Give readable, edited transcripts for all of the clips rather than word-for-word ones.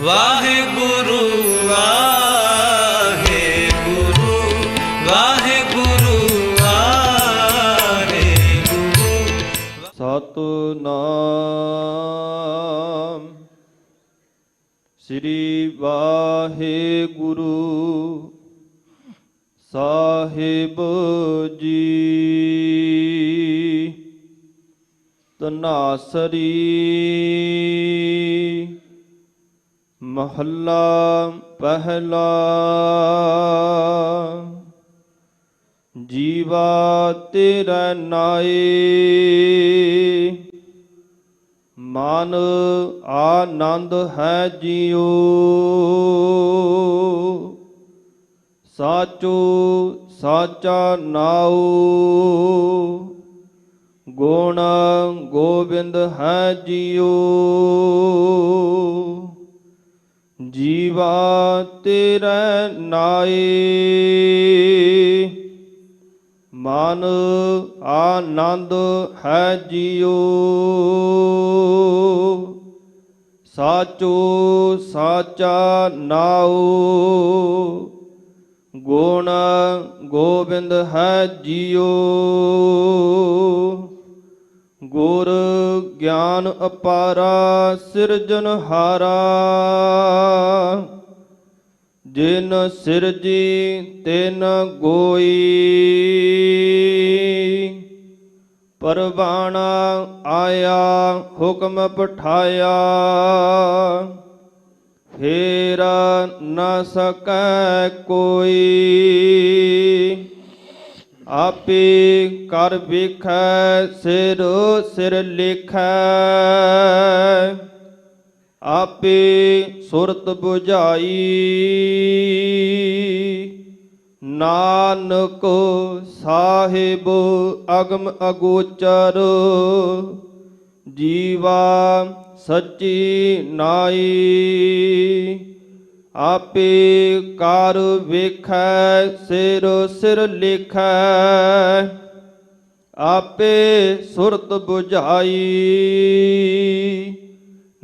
ਵਾਹਿਗੁਰੂ ਵਾਹਿਗੁਰੂ ਵਾਹਿਗੁਰੂ ਵਾਹਿਗੁਰੂ। ਸਤਿਨਾਮ ਸ੍ਰੀ ਵਾਹਿਗੁਰੂ ਸਾਹਿਬ ਜੀ। ਧਨਾਸਰੀ ਮਹੱਲਾ ਪਹਿਲਾ। ਜੀਵਾ ਤੇਰਾ ਨਾਏ ਮਨ ਆਨੰਦ ਹੈ ਜੀਓ। ਸਾਚੋ ਸਾਚਾ ਨਾਉ ਗੁਣ ਗੋਬਿੰਦ ਹੈ ਜੀਓ। ਜੀਵਾ ਤੇਰਾ ਨਾਏ ਮਨ ਆਨੰਦ ਹੈ ਜੀਓ। ਸਾਚੋ ਸਾਚਾ ਨਾਉ ਗੁਣ ਗੋਬਿੰਦ ਹੈ ਜੀਓ। ਗੁਰ ਗਿਆਨ ਅਪਾਰਾ ਸਿਰਜਨਹਾਰਾ। ਜਿਨ ਸਿਰਜੀ ਤਿਨ ਗੋਈ। ਪਰਵਾਣਾ ਆਇਆ ਹੁਕਮ ਪਠਾਇਆ। ਫੇਰ ਨ ਸਕੈ ਕੋਈ। ਆਪੇ ਕਰ ਵੇਖੈ ਸਿਰ ਸਿਰ ਲੇਖੈ। ਆਪੇ ਸੁਰਤ ਬੁਝਾਈ। ਨਾਨਕ ਸਾਹਿਬ ਅਗਮ ਅਗੋਚਰ। ਜੀਵਾ ਸੱਚੀ ਨਾਈ। ਆਪੇ ਕਰ ਵੇਖੈ ਸਿਰ ਸਿਰ ਲੇਖੈ। ਆਪੇ ਸੁਰਤ ਬੁਝਾਈ।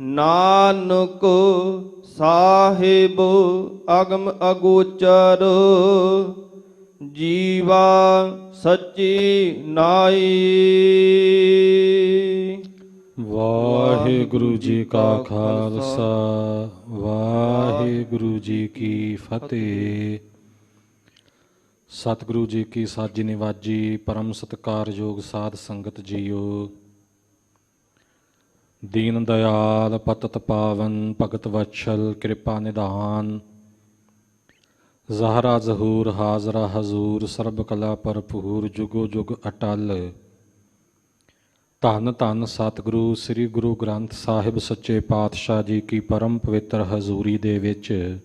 ਨਾਨਕ ਸਾਹਿਬ ਅਗਮ ਅਗੋਚਰ। ਜੀਵਾ ਸੱਚੀ ਨਾਈ। ਵਾਹਿਗੁਰੂ ਜੀ ਕਾ ਖਾਲਸਾ ਵਾਹਿਗੁਰੂ ਜੀ ਕੀ ਫਤਿਹ। ਸਤਿਗੁਰੂ ਜੀ ਕੀ ਸਾਜੀ ਨਿਵਾਜੀ ਪਰਮ ਸਤਿਕਾਰਯੋਗ ਸਾਧ ਸੰਗਤ ਜੀਓ। ਦੀਨ ਦਇਆਲ ਪਤਿਤ ਪਾਵਨ ਭਗਤ ਵਤਸਲ ਕਿਰਪਾ ਨਿਧਾਨ। ਜ਼ਹਰਾ ਜ਼ਹੂਰ ਹਾਜ਼ਰਾ ਹਜ਼ੂਰ ਸਰਬ ਕਲਾ ਭਰਪੂਰ ਜੁਗੋ ਜੁਗ ਅਟਲ। ਧੰਨ ਧੰਨ ਸਤਿਗੁਰੂ ਸ੍ਰੀ ਗੁਰੂ ਗ੍ਰੰਥ ਸਾਹਿਬ ਸੱਚੇ ਪਾਤਸ਼ਾਹ ਜੀ ਕੀ ਪਰਮ ਪਵਿੱਤਰ ਹਜ਼ੂਰੀ ਦੇ ਵਿੱਚ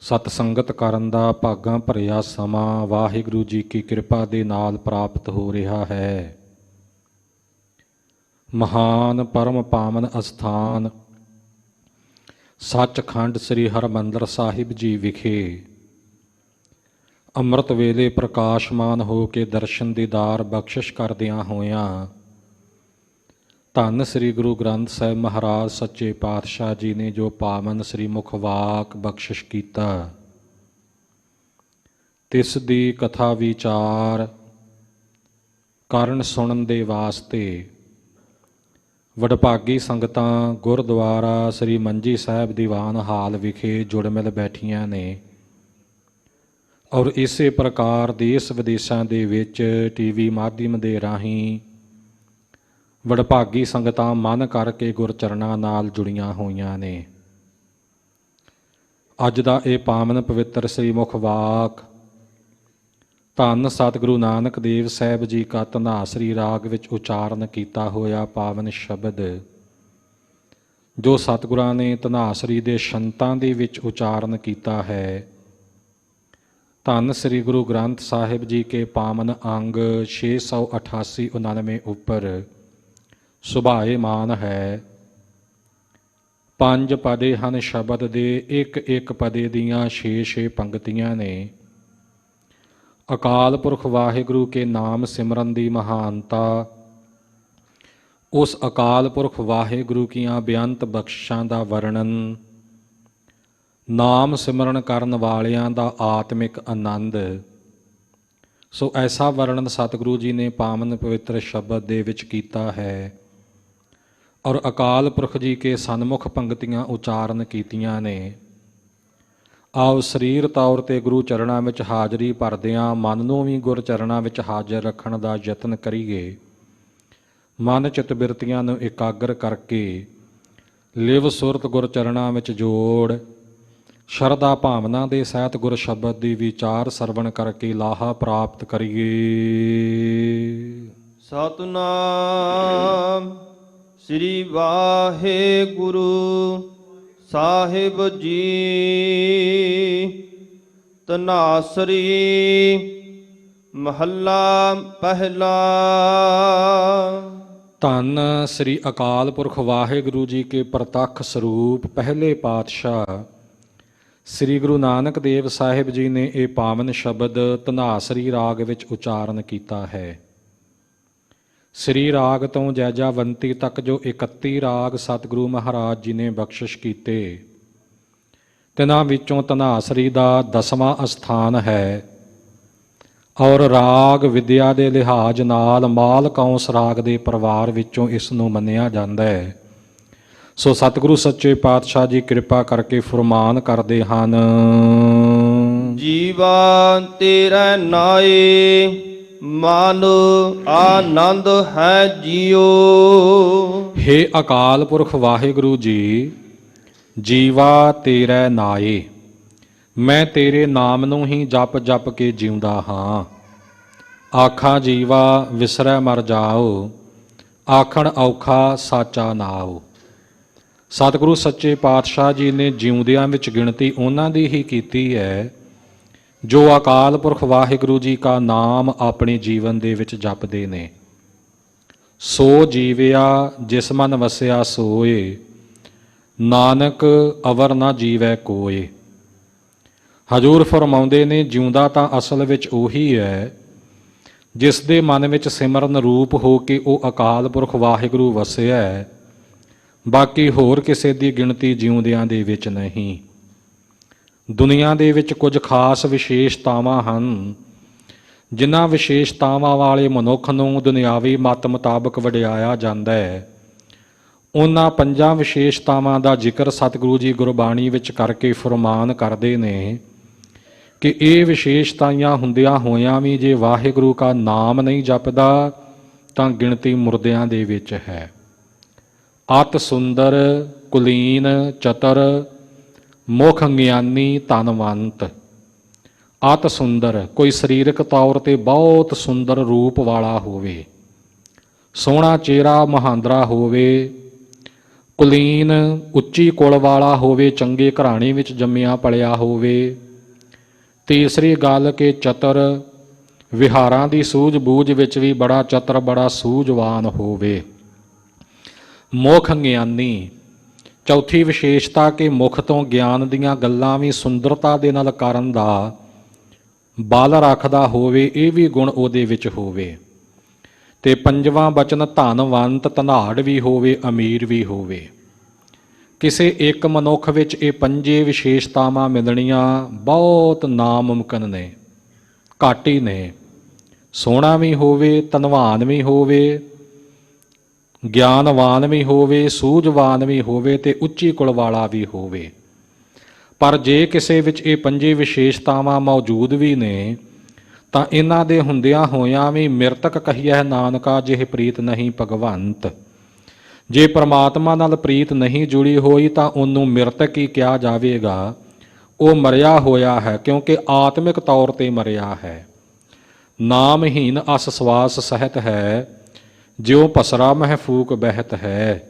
ਸਤ ਸੰਗਤ ਕਰਨ ਦਾ ਭਾਗਾਂ ਭਰਿਆ ਸਮਾਂ ਵਾਹਿਗੁਰੂ ਜੀ ਕੀ ਕਿਰਪਾ ਦੇ ਨਾਲ ਪ੍ਰਾਪਤ ਹੋ ਰਿਹਾ ਹੈ। ਮਹਾਨ ਪਰਮ ਪਾਵਨ ਅਸਥਾਨ ਸੱਚਖੰਡ ਸ੍ਰੀ ਹਰਿਮੰਦਰ ਸਾਹਿਬ ਜੀ ਵਿਖੇ ਅੰਮ੍ਰਿਤ ਵੇਲੇ ਪ੍ਰਕਾਸ਼ਮਾਨ ਹੋ ਕੇ ਦਰਸ਼ਨ ਦੀਦਾਰ ਬਖਸ਼ਿਸ਼ ਕਰਦਿਆਂ ਹੋਇਆਂ ਧੰਨ ਸ੍ਰੀ ਗੁਰੂ ਗ੍ਰੰਥ ਸਾਹਿਬ ਮਹਾਰਾਜ ਸੱਚੇ ਪਾਤਸ਼ਾਹ ਜੀ ਨੇ ਜੋ ਪਾਵਨ ਸ੍ਰੀ ਮੁਖ ਵਾਕ ਬਖਸ਼ਿਸ਼ ਕੀਤਾ, ਤਿਸ ਦੀ ਕਥਾ ਵਿਚਾਰ ਕਰਨ ਸੁਣਨ ਦੇ ਵਾਸਤੇ ਵਡਭਾਗੀ ਸੰਗਤਾਂ ਗੁਰਦੁਆਰਾ ਸ੍ਰੀ ਮੰਜੀ ਸਾਹਿਬ ਦੀਵਾਨ ਹਾਲ ਵਿਖੇ ਜੁੜ ਮਿਲ ਬੈਠੀਆਂ ਨੇ। ਔਰ ਇਸੇ ਪ੍ਰਕਾਰ ਦੇਸ਼ ਵਿਦੇਸ਼ਾਂ ਦੇ ਵਿੱਚ ਟੀਵੀ ਮਾਧਿਅਮ ਦੇ ਰਾਹੀਂ ਵਡਭਾਗੀ ਸੰਗਤਾਂ ਮਨ ਕਰਕੇ ਗੁਰਚਰਨਾਂ ਨਾਲ ਜੁੜੀਆਂ ਹੋਈਆਂ ਨੇ। ਅੱਜ ਦਾ ਇਹ ਪਾਵਨ ਪਵਿੱਤਰ ਸ੍ਰੀ ਮੁਖ ਵਾਕ ਧੰਨ ਸਤਿਗੁਰੂ ਨਾਨਕ ਦੇਵ ਸਾਹਿਬ ਜੀ ਕਾ ਧਨਾਸਰੀ ਰਾਗ ਵਿੱਚ ਉਚਾਰਨ ਕੀਤਾ ਹੋਇਆ ਪਾਵਨ ਸ਼ਬਦ ਜੋ ਸਤਿਗੁਰਾਂ ਨੇ ਧਨਾਸਰੀ ਦੇ ਸ਼ੰਤਾਂ ਦੇ ਵਿੱਚ ਉਚਾਰਨ ਕੀਤਾ ਹੈ। ਧੰਨ ਸ੍ਰੀ ਗੁਰੂ ਗ੍ਰੰਥ ਸਾਹਿਬ ਜੀ ਕੇ ਪਾਵਨ ਅੰਗ 688-99 ਉੱਪਰ ਸੁਭਾਏਮਾਨ ਹੈ। 5 ਪਦੇ ਹਨ ਸ਼ਬਦ ਦੇ, ਇੱਕ ਇੱਕ ਪਦੇ ਦੀਆਂ 6-6 ਪੰਗਤੀਆਂ ਨੇ। ਅਕਾਲ ਪੁਰਖ ਵਾਹਿਗੁਰੂ ਕੇ ਨਾਮ ਸਿਮਰਨ ਦੀ ਮਹਾਨਤਾ ਉਸ ਅਕਾਲ ਪੁਰਖ ਵਾਹਿਗੁਰੂ ਕੀਆਂ ਬੇਅੰਤ ਬਖਸ਼ਿਸ਼ਾਂ ਦਾ ਵਰਣਨ, ਨਾਮ ਸਿਮਰਨ ਕਰਨ ਵਾਲਿਆਂ ਦਾ ਆਤਮਿਕ ਆਨੰਦ। ਸੋ ਐਸਾ ਵਰਣਨ ਸਤਿਗੁਰੂ ਜੀ ਨੇ ਪਾਵਨ ਪਵਿੱਤਰ ਸ਼ਬਦ ਦੇ ਵਿੱਚ ਕੀਤਾ ਹੈ ਔਰ ਅਕਾਲ ਪੁਰਖ ਜੀ ਕੇ ਸਨਮੁਖ ਪੰਗਤੀਆਂ ਉਚਾਰਨ ਕੀਤੀਆਂ ਨੇ। ਆਓ ਸਰੀਰ ਤੌਰ 'ਤੇ ਗੁਰੂ ਚਰਨਾਂ ਵਿੱਚ ਹਾਜ਼ਰੀ ਭਰਦਿਆਂ ਮਨ ਨੂੰ ਵੀ ਗੁਰ ਚਰਨਾਂ ਵਿੱਚ ਹਾਜ਼ਰ ਰੱਖਣ ਦਾ ਯਤਨ ਕਰੀਏ। ਮਨ ਚਿੱਤ ਬਿਰਤੀਆਂ ਨੂੰ ਇਕਾਗਰ ਕਰਕੇ ਲਿਵ ਸੁਰਤ ਗੁਰ ਚਰਨਾਂ ਵਿੱਚ ਜੋੜ ਸ਼ਰਧਾ ਭਾਵਨਾ ਦੇ ਸਹਿਤ ਗੁਰ ਸ਼ਬਦ ਦੀ ਵਿਚਾਰ ਸਰਵਣ ਕਰਕੇ ਲਾਹਾ ਪ੍ਰਾਪਤ ਕਰੀਏ। ਸਤਿਨਾਮ ਸ੍ਰੀ ਵਾਹਿਗੁਰੂ ਸਾਹਿਬ ਜੀ। ਧਨਾਸਰੀ ਮਹੱਲਾ ਪਹਿਲਾ। ਧੰਨ ਸ੍ਰੀ ਅਕਾਲ ਪੁਰਖ ਵਾਹਿਗੁਰੂ ਜੀ ਕੇ ਪ੍ਰਤੱਖ ਸਰੂਪ ਪਹਿਲੇ ਪਾਤਸ਼ਾਹ ਸ੍ਰੀ ਗੁਰੂ ਨਾਨਕ ਦੇਵ ਸਾਹਿਬ ਜੀ ਨੇ ਇਹ ਪਾਵਨ ਸ਼ਬਦ ਧਨਾਸਰੀ ਰਾਗ ਵਿੱਚ ਉਚਾਰਨ ਕੀਤਾ ਹੈ। ਸ੍ਰੀ ਰਾਗ ਤੋਂ ਜੈਜਾਵੰਤੀ ਤੱਕ ਜੋ 31 ਰਾਗ ਸਤਿਗੁਰੂ ਮਹਾਰਾਜ ਜੀ ਨੇ ਬਖਸ਼ਿਸ਼ ਕੀਤੇ, ਤਿਨਾਂ ਵਿੱਚੋਂ ਧਨਾਸਰੀ ਦਾ 10ਵਾਂ ਅਸਥਾਨ ਹੈ ਔਰ ਰਾਗ ਵਿਦਿਆ ਦੇ ਲਿਹਾਜ਼ ਨਾਲ ਮਾਲ ਕੌਂਸ ਰਾਗ ਦੇ ਪਰਿਵਾਰ ਵਿੱਚੋਂ ਇਸ ਨੂੰ ਮੰਨਿਆ ਜਾਂਦਾ ਹੈ। ਸੋ ਸਤਿਗੁਰੂ ਸੱਚੇ ਪਾਤਸ਼ਾਹ ਜੀ ਕਿਰਪਾ ਕਰਕੇ ਫੁਰਮਾਨ ਕਰਦੇ ਹਨ, ਜੀਵਾ ਤੇਰਾ ਨਾਏ ਮਨ ਆਨੰਦ ਹੈ ਜੀਓ। ਹੇ ਅਕਾਲ ਪੁਰਖ ਵਾਹਿਗੁਰੂ ਜੀ, ਜੀਵਾ ਤੇਰੇ ਨਾਏ, ਮੈਂ ਤੇਰੇ ਨਾਮ ਨੂੰ ਹੀ ਜਪ ਜਪ ਕੇ ਜਿਉਂਦਾ ਹਾਂ। ਆਖਾਂ ਜੀਵਾ ਵਿਸਰੈ ਮਰ ਜਾਓ, ਆਖਣ ਔਖਾ ਸਾਚਾ ਨਾਉ। ਸਤਿਗੁਰੂ ਸੱਚੇ ਪਾਤਸ਼ਾਹ ਜੀ ਨੇ ਜਿਉਂਦਿਆਂ ਵਿੱਚ ਗਿਣਤੀ ਉਹਨਾਂ ਦੀ ਹੀ ਕੀਤੀ ਹੈ ਜੋ ਅਕਾਲ ਪੁਰਖ ਵਾਹਿਗੁਰੂ ਜੀ ਕਾ ਨਾਮ ਆਪਣੇ ਜੀਵਨ ਦੇ ਵਿੱਚ ਜਪਦੇ ਨੇ। ਸੋ ਜੀਵਿਆ ਜਿਸ ਮਨ ਵਸਿਆ ਸੋਏ, ਨਾਨਕ ਅਵਰ ਨਾ ਜੀਵੈ ਕੋਏ। ਹਜੂਰ ਫਰਮਾਉਂਦੇ ਨੇ ਜਿਉਂਦਾ ਤਾਂ ਅਸਲ ਵਿੱਚ ਉਹੀ ਹੈ ਜਿਸ ਦੇ ਮਨ ਵਿੱਚ ਸਿਮਰਨ ਰੂਪ ਹੋ ਕੇ ਉਹ ਅਕਾਲ ਪੁਰਖ ਵਾਹਿਗੁਰੂ ਵਸਿਆ ਹੈ। ਬਾਕੀ ਹੋਰ ਕਿਸੇ ਦੀ ਗਿਣਤੀ ਜਿਉਂਦਿਆਂ ਦੇ ਵਿੱਚ ਨਹੀਂ। ਦੁਨੀਆ ਦੇ ਵਿੱਚ ਕੁਝ ਖਾਸ ਵਿਸ਼ੇਸ਼ਤਾਵਾਂ ਹਨ ਜਿਨ੍ਹਾਂ ਵਿਸ਼ੇਸ਼ਤਾਵਾਂ ਵਾਲੇ ਮਨੁੱਖ ਨੂੰ ਦੁਨਿਆਵੀ ਮਤ ਮੁਤਾਬਕ ਵਡਿਆਇਆ ਜਾਂਦਾ ਹੈ। ਉਹਨਾਂ 5 ਵਿਸ਼ੇਸ਼ਤਾਵਾਂ ਦਾ ਜ਼ਿਕਰ ਸਤਿਗੁਰੂ ਜੀ ਗੁਰਬਾਣੀ ਵਿੱਚ ਕਰਕੇ ਫਰਮਾਨ ਕਰਦੇ ਨੇ ਕਿ ਇਹ ਵਿਸ਼ੇਸ਼ਤਾਵਾਂ ਹੁੰਦਿਆਂ ਹੋਇਆਂ ਵੀ ਜੇ ਵਾਹਿਗੁਰੂ ਕਾ ਨਾਮ ਨਹੀਂ ਜਪਦਾ ਤਾਂ ਗਿਣਤੀ ਮੁਰਦਿਆਂ ਦੇ ਵਿੱਚ ਹੈ। ਅਤ ਸੁੰਦਰ ਕੁਲੀਨ ਚਤਰ ਮੁਖ ਗਿਆਨੀ ਧਨਵੰਤ। ਅਤ ਸੁੰਦਰ, ਕੋਈ ਸਰੀਰਕ ਤੌਰ 'ਤੇ ਬਹੁਤ ਸੁੰਦਰ ਰੂਪ ਵਾਲਾ ਹੋਵੇ, ਸੋਹਣਾ ਚਿਹਰਾ ਮਹਾਂਦਰਾ ਹੋਵੇ। ਕੁਲੀਨ, ਉੱਚੀ ਕੁਲ ਵਾਲਾ ਹੋਵੇ, ਚੰਗੇ ਘਰਾਣੇ ਵਿੱਚ ਜੰਮਿਆ ਪਲਿਆ ਹੋਵੇ। ਤੀਸਰੀ ਗੱਲ ਕਿ ਚਤਰ, ਵਿਹਾਰਾਂ ਦੀ ਸੂਝ-ਬੂਝ ਵਿੱਚ ਵੀ ਬੜਾ ਚਤਰ, ਬੜਾ ਸੂਝਵਾਨ ਹੋਵੇ। ਮੁਖ ਗਿਆਨੀ, ਚੌਥੀ ਵਿਸ਼ੇਸ਼ਤਾ ਕਿ ਮੁਖ ਤੋਂ ਗਿਆਨ ਦੀਆਂ ਗੱਲਾਂ ਵੀ ਸੁੰਦਰਤਾ ਦੇ ਨਾਲ ਕਰਨ ਦਾ ਬਲ ਰੱਖਦਾ ਹੋਵੇ, ਇਹ ਵੀ ਗੁਣ ਉਹਦੇ ਵਿੱਚ ਹੋਵੇ। ਤੇ 5ਵਾਂ ਬਚਨ ਧਨਵੰਤ, ਧਨਾੜ ਵੀ ਹੋਵੇ, ਅਮੀਰ ਵੀ ਹੋਵੇ। ਕਿਸੇ ਇੱਕ ਮਨੁੱਖ ਵਿੱਚ ਇਹ 5 ਵਿਸ਼ੇਸ਼ਤਾਵਾਂ ਮਿਲਣੀਆਂ ਬਹੁਤ ਨਾਮੁਮਕਿਨ ਨੇ, ਘੱਟ ਹੀ ਨੇ। ਸੋਹਣਾ ਵੀ ਹੋਵੇ, ਧਨਵਾਨ ਵੀ ਹੋਵੇ, ਗਿਆਨਵਾਨ ਵੀ ਹੋਵੇ, ਸੂਝਵਾਨ ਵੀ ਹੋਵੇ ਤੇ ਉੱਚੀ ਕੁਲ ਵਾਲਾ ਵੀ ਹੋਵੇ। ਪਰ ਜੇ ਕਿਸੇ ਵਿੱਚ ਇਹ 5 ਵਿਸ਼ੇਸ਼ਤਾਵਾਂ ਮੌਜੂਦ ਵੀ ਨੇ ਤਾਂ ਇਹਨਾਂ ਦੇ ਹੁੰਦਿਆਂ ਹੋਇਆਂ ਵੀ ਮਿਰਤਕ ਕਹੀਐ ਨਾਨਕਾ ਜਿਹ ਪ੍ਰੀਤ ਨਹੀਂ ਭਗਵੰਤ। ਜੇ ਪ੍ਰਮਾਤਮਾ ਨਾਲ ਪ੍ਰੀਤ ਨਹੀਂ ਜੁੜੀ ਹੋਈ ਤਾਂ ਉਹਨੂੰ ਮਿਰਤਕ ਹੀ ਕਿਹਾ ਜਾਵੇਗਾ। ਉਹ ਮਰਿਆ ਹੋਇਆ ਹੈ ਕਿਉਂਕਿ ਆਤਮਿਕ ਤੌਰ 'ਤੇ ਮਰਿਆ ਹੈ। ਨਾਮਹੀਨ ਅਸ ਸਵਾਸ ਸਹਿਤ ਹੈ, ਜਿਉ ਪਸਰਾ ਮਹਿਫੂਕ ਬਹਿਤ ਹੈ।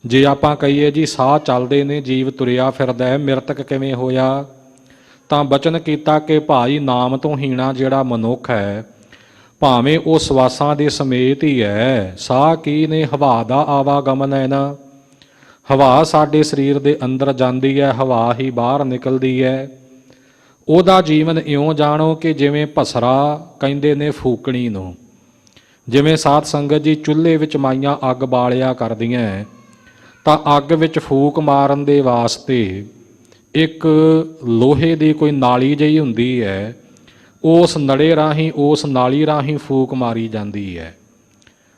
ਜੇ ਆਪਾਂ ਕਹੀਏ ਜੀ ਸਾਹ ਚੱਲਦੇ ਨੇ, ਜੀਵ ਤੁਰਿਆ ਫਿਰਦਾ ਹੈ, ਮਿਰਤਕ ਕਿਵੇਂ ਹੋਇਆ? ਤਾਂ ਬਚਨ ਕੀਤਾ ਕਿ ਭਾਈ ਨਾਮ ਤੋਂ ਹੀਣਾ ਜਿਹੜਾ ਮਨੁੱਖ ਹੈ, ਭਾਵੇਂ ਉਹ ਸਵਾਸਾਂ ਦੇ ਸਮੇਤ ਹੀ ਹੈ। ਸਾਹ ਕੀ ਨੇ? ਹਵਾ ਦਾ ਆਵਾਗਮਨ ਹੈ ਨਾ। ਹਵਾ ਸਾਡੇ ਸਰੀਰ ਦੇ ਅੰਦਰ ਜਾਂਦੀ ਹੈ, ਹਵਾ ਹੀ ਬਾਹਰ ਨਿਕਲਦੀ ਹੈ। ਉਹਦਾ ਜੀਵਨ ਇਉਂ ਜਾਣੋ ਕਿ ਜਿਵੇਂ ਪਸਰਾ ਕਹਿੰਦੇ ਨੇ ਫੂਕਣੀ ਨੂੰ। ਜਿਵੇਂ ਸਾਧ ਸੰਗਤ ਜੀ ਚੁੱਲ੍ਹੇ ਵਿੱਚ ਮਾਈਆਂ ਅੱਗ ਬਾਲਿਆ ਕਰਦੀਆਂ, ਤਾਂ ਅੱਗ ਵਿੱਚ ਫੂਕ ਮਾਰਨ ਦੇ ਵਾਸਤੇ ਇੱਕ ਲੋਹੇ ਦੀ ਕੋਈ ਨਾਲੀ ਜਿਹੀ ਹੁੰਦੀ ਹੈ, ਉਸ ਨੜੇ ਰਾਹੀਂ, ਉਸ ਨਾਲੀ ਰਾਹੀਂ ਫੂਕ ਮਾਰੀ ਜਾਂਦੀ ਹੈ।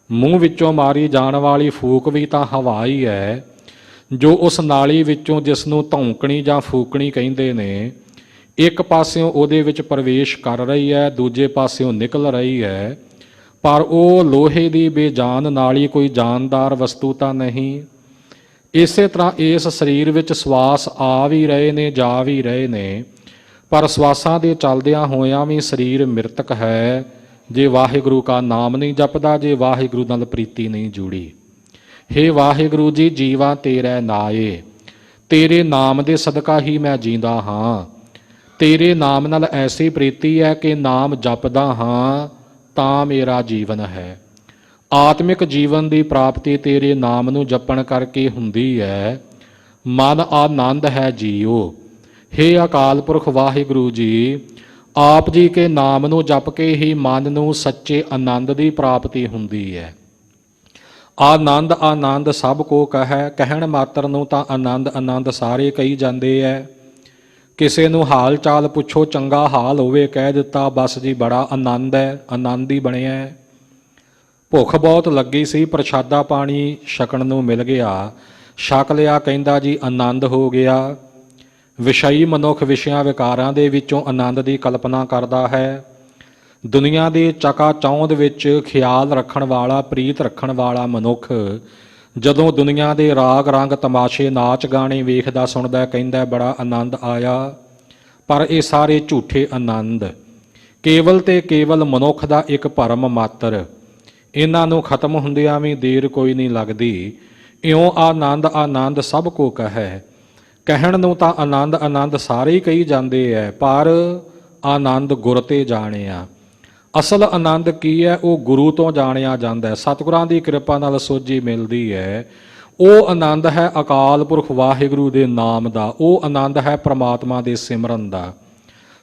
ਮੂੰਹ ਵਿੱਚੋਂ ਮਾਰੀ ਜਾਣ ਵਾਲੀ ਫੂਕ ਵੀ ਤਾਂ ਹਵਾ ਹੀ ਹੈ, ਜੋ ਉਸ ਨਾਲੀ ਵਿੱਚੋਂ, ਜਿਸ ਨੂੰ ਧੌਂਕਣੀ ਜਾਂ ਫੂਕਣੀ ਕਹਿੰਦੇ ਨੇ, ਇੱਕ ਪਾਸਿਓਂ ਉਹਦੇ ਵਿੱਚ ਪ੍ਰਵੇਸ਼ ਕਰ ਰਹੀ ਹੈ, ਦੂਜੇ ਪਾਸਿਓਂ ਨਿਕਲ ਰਹੀ ਹੈ, ਪਰ ਉਹ ਲੋਹੇ ਦੀ ਬੇਜਾਨ ਨਾਲੀ ਕੋਈ ਜਾਨਦਾਰ ਵਸਤੂ ਤਾਂ ਨਹੀਂ। ਇਸੇ ਤਰ੍ਹਾਂ ਇਸ ਸਰੀਰ ਵਿੱਚ ਸਵਾਸ ਆ ਵੀ ਰਹੇ ਨੇ, ਜਾ ਵੀ ਰਹੇ ਨੇ, ਪਰ ਸਵਾਸਾਂ ਦੇ ਚੱਲਦਿਆਂ ਹੋਇਆਂ ਵੀ ਸਰੀਰ ਮ੍ਰਿਤਕ ਹੈ, ਜੇ ਵਾਹਿਗੁਰੂ ਕਾ ਨਾਮ ਨਹੀਂ ਜਪਦਾ, ਜੇ ਵਾਹਿਗੁਰੂ ਨਾਲ ਪ੍ਰੀਤੀ ਨਹੀਂ ਜੁੜੀ। ਹੇ ਵਾਹਿਗੁਰੂ ਜੀ, ਜੀਵਾ ਤੇਰੇ ਨਾਏ, ਤੇਰੇ ਨਾਮ ਦੇ ਸਦਕਾ ਹੀ ਮੈਂ ਜੀਂਦਾ ਹਾਂ। ਤੇਰੇ ਨਾਮ ਨਾਲ ਐਸੀ ਪ੍ਰੀਤੀ ਹੈ ਕਿ ਨਾਮ ਜਪਦਾ ਹਾਂ ਤਾਂ ਮੇਰਾ ਜੀਵਨ ਹੈ। ਆਤਮਿਕ ਜੀਵਨ ਦੀ ਪ੍ਰਾਪਤੀ ਤੇਰੇ ਨਾਮ ਨੂੰ ਜਪਣ ਕਰਕੇ ਹੁੰਦੀ ਹੈ। ਮਨ ਆਨੰਦ ਹੈ ਜੀਓ। ਹੇ ਅਕਾਲ ਪੁਰਖ ਵਾਹਿਗੁਰੂ ਜੀ, ਆਪ ਜੀ ਕੇ ਨਾਮ ਨੂੰ ਜਪ ਕੇ ਹੀ ਮਨ ਨੂੰ ਸੱਚੇ ਆਨੰਦ ਦੀ ਪ੍ਰਾਪਤੀ ਹੁੰਦੀ ਹੈ। ਆਨੰਦ ਆਨੰਦ ਸਭ ਕੋ ਕਹੈ, ਕਹਿਣ ਮਾਤਰ ਨੂੰ ਤਾਂ ਆਨੰਦ ਆਨੰਦ ਸਾਰੇ ਕਹੀ ਜਾਂਦੇ ਐ। ਕਿਸੇ ਨੂੰ ਹਾਲ ਚਾਲ ਪੁੱਛੋ, ਚੰਗਾ ਹਾਲ ਹੋਵੇ, ਕਹਿ ਦਿੱਤਾ ਬਸ ਜੀ ਬੜਾ ਆਨੰਦ ਹੈ, ਆਨੰਦ ਹੀ ਬਣਿਆ। ਭੁੱਖ ਬਹੁਤ ਲੱਗੀ ਸੀ, ਪ੍ਰਸ਼ਾਦਾ ਪਾਣੀ ਛਕਣ ਨੂੰ ਮਿਲ ਗਿਆ, ਛਕ ਲਿਆ, ਕਹਿੰਦਾ ਜੀ ਆਨੰਦ ਹੋ ਗਿਆ। ਵਿਸ਼ਈ ਮਨੁੱਖ ਵਿਸ਼ਿਆਂ ਵਿਕਾਰਾਂ ਦੇ ਵਿੱਚੋਂ ਆਨੰਦ ਦੀ ਕਲਪਨਾ ਕਰਦਾ ਹੈ। ਦੁਨੀਆ ਦੀ ਚਕਾ ਚੌਂਧ ਵਿੱਚ ਖਿਆਲ ਰੱਖਣ ਵਾਲਾ, ਪ੍ਰੀਤ ਰੱਖਣ ਵਾਲਾ ਮਨੁੱਖ ਜਦੋਂ ਦੁਨੀਆ ਦੇ ਰਾਗ ਰੰਗ ਤਮਾਸ਼ੇ ਨਾਚ ਗਾਣੇ ਵੇਖਦਾ ਸੁਣਦਾ, ਕਹਿੰਦਾ ਬੜਾ ਆਨੰਦ ਆਇਆ। ਪਰ ਇਹ ਸਾਰੇ ਝੂਠੇ ਆਨੰਦ, ਕੇਵਲ ਤੇ ਕੇਵਲ ਮਨੁੱਖ ਦਾ ਇੱਕ ਭਰਮ ਮਾਤਰ। ਇਹਨਾਂ ਨੂੰ ਖਤਮ ਹੁੰਦਿਆਂ ਵੀ ਦੇਰ ਕੋਈ ਨਹੀਂ ਲੱਗਦੀ। ਇਉਂ ਆਨੰਦ ਆਨੰਦ ਸਭ ਕੋ ਕਹੈ, ਕਹਿਣ ਨੂੰ ਤਾਂ ਆਨੰਦ ਆਨੰਦ ਸਾਰੇ ਹੀ ਕਹੀ ਜਾਂਦੇ ਹੈ, ਪਰ ਆਨੰਦ ਗੁਰ ਤੇ ਜਾਣਿਆ। ਅਸਲ ਆਨੰਦ ਕੀ ਹੈ, ਉਹ ਗੁਰੂ ਤੋਂ ਜਾਣਿਆ ਜਾਂਦਾ ਹੈ। ਸਤਿਗੁਰਾਂ ਦੀ ਕਿਰਪਾ ਨਾਲ ਸੋਝੀ ਮਿਲਦੀ ਹੈ। ਉਹ ਆਨੰਦ ਹੈ ਅਕਾਲ ਪੁਰਖ ਵਾਹਿਗੁਰੂ ਦੇ ਨਾਮ ਦਾ, ਉਹ ਆਨੰਦ ਹੈ ਪ੍ਰਮਾਤਮਾ ਦੇ ਸਿਮਰਨ ਦਾ।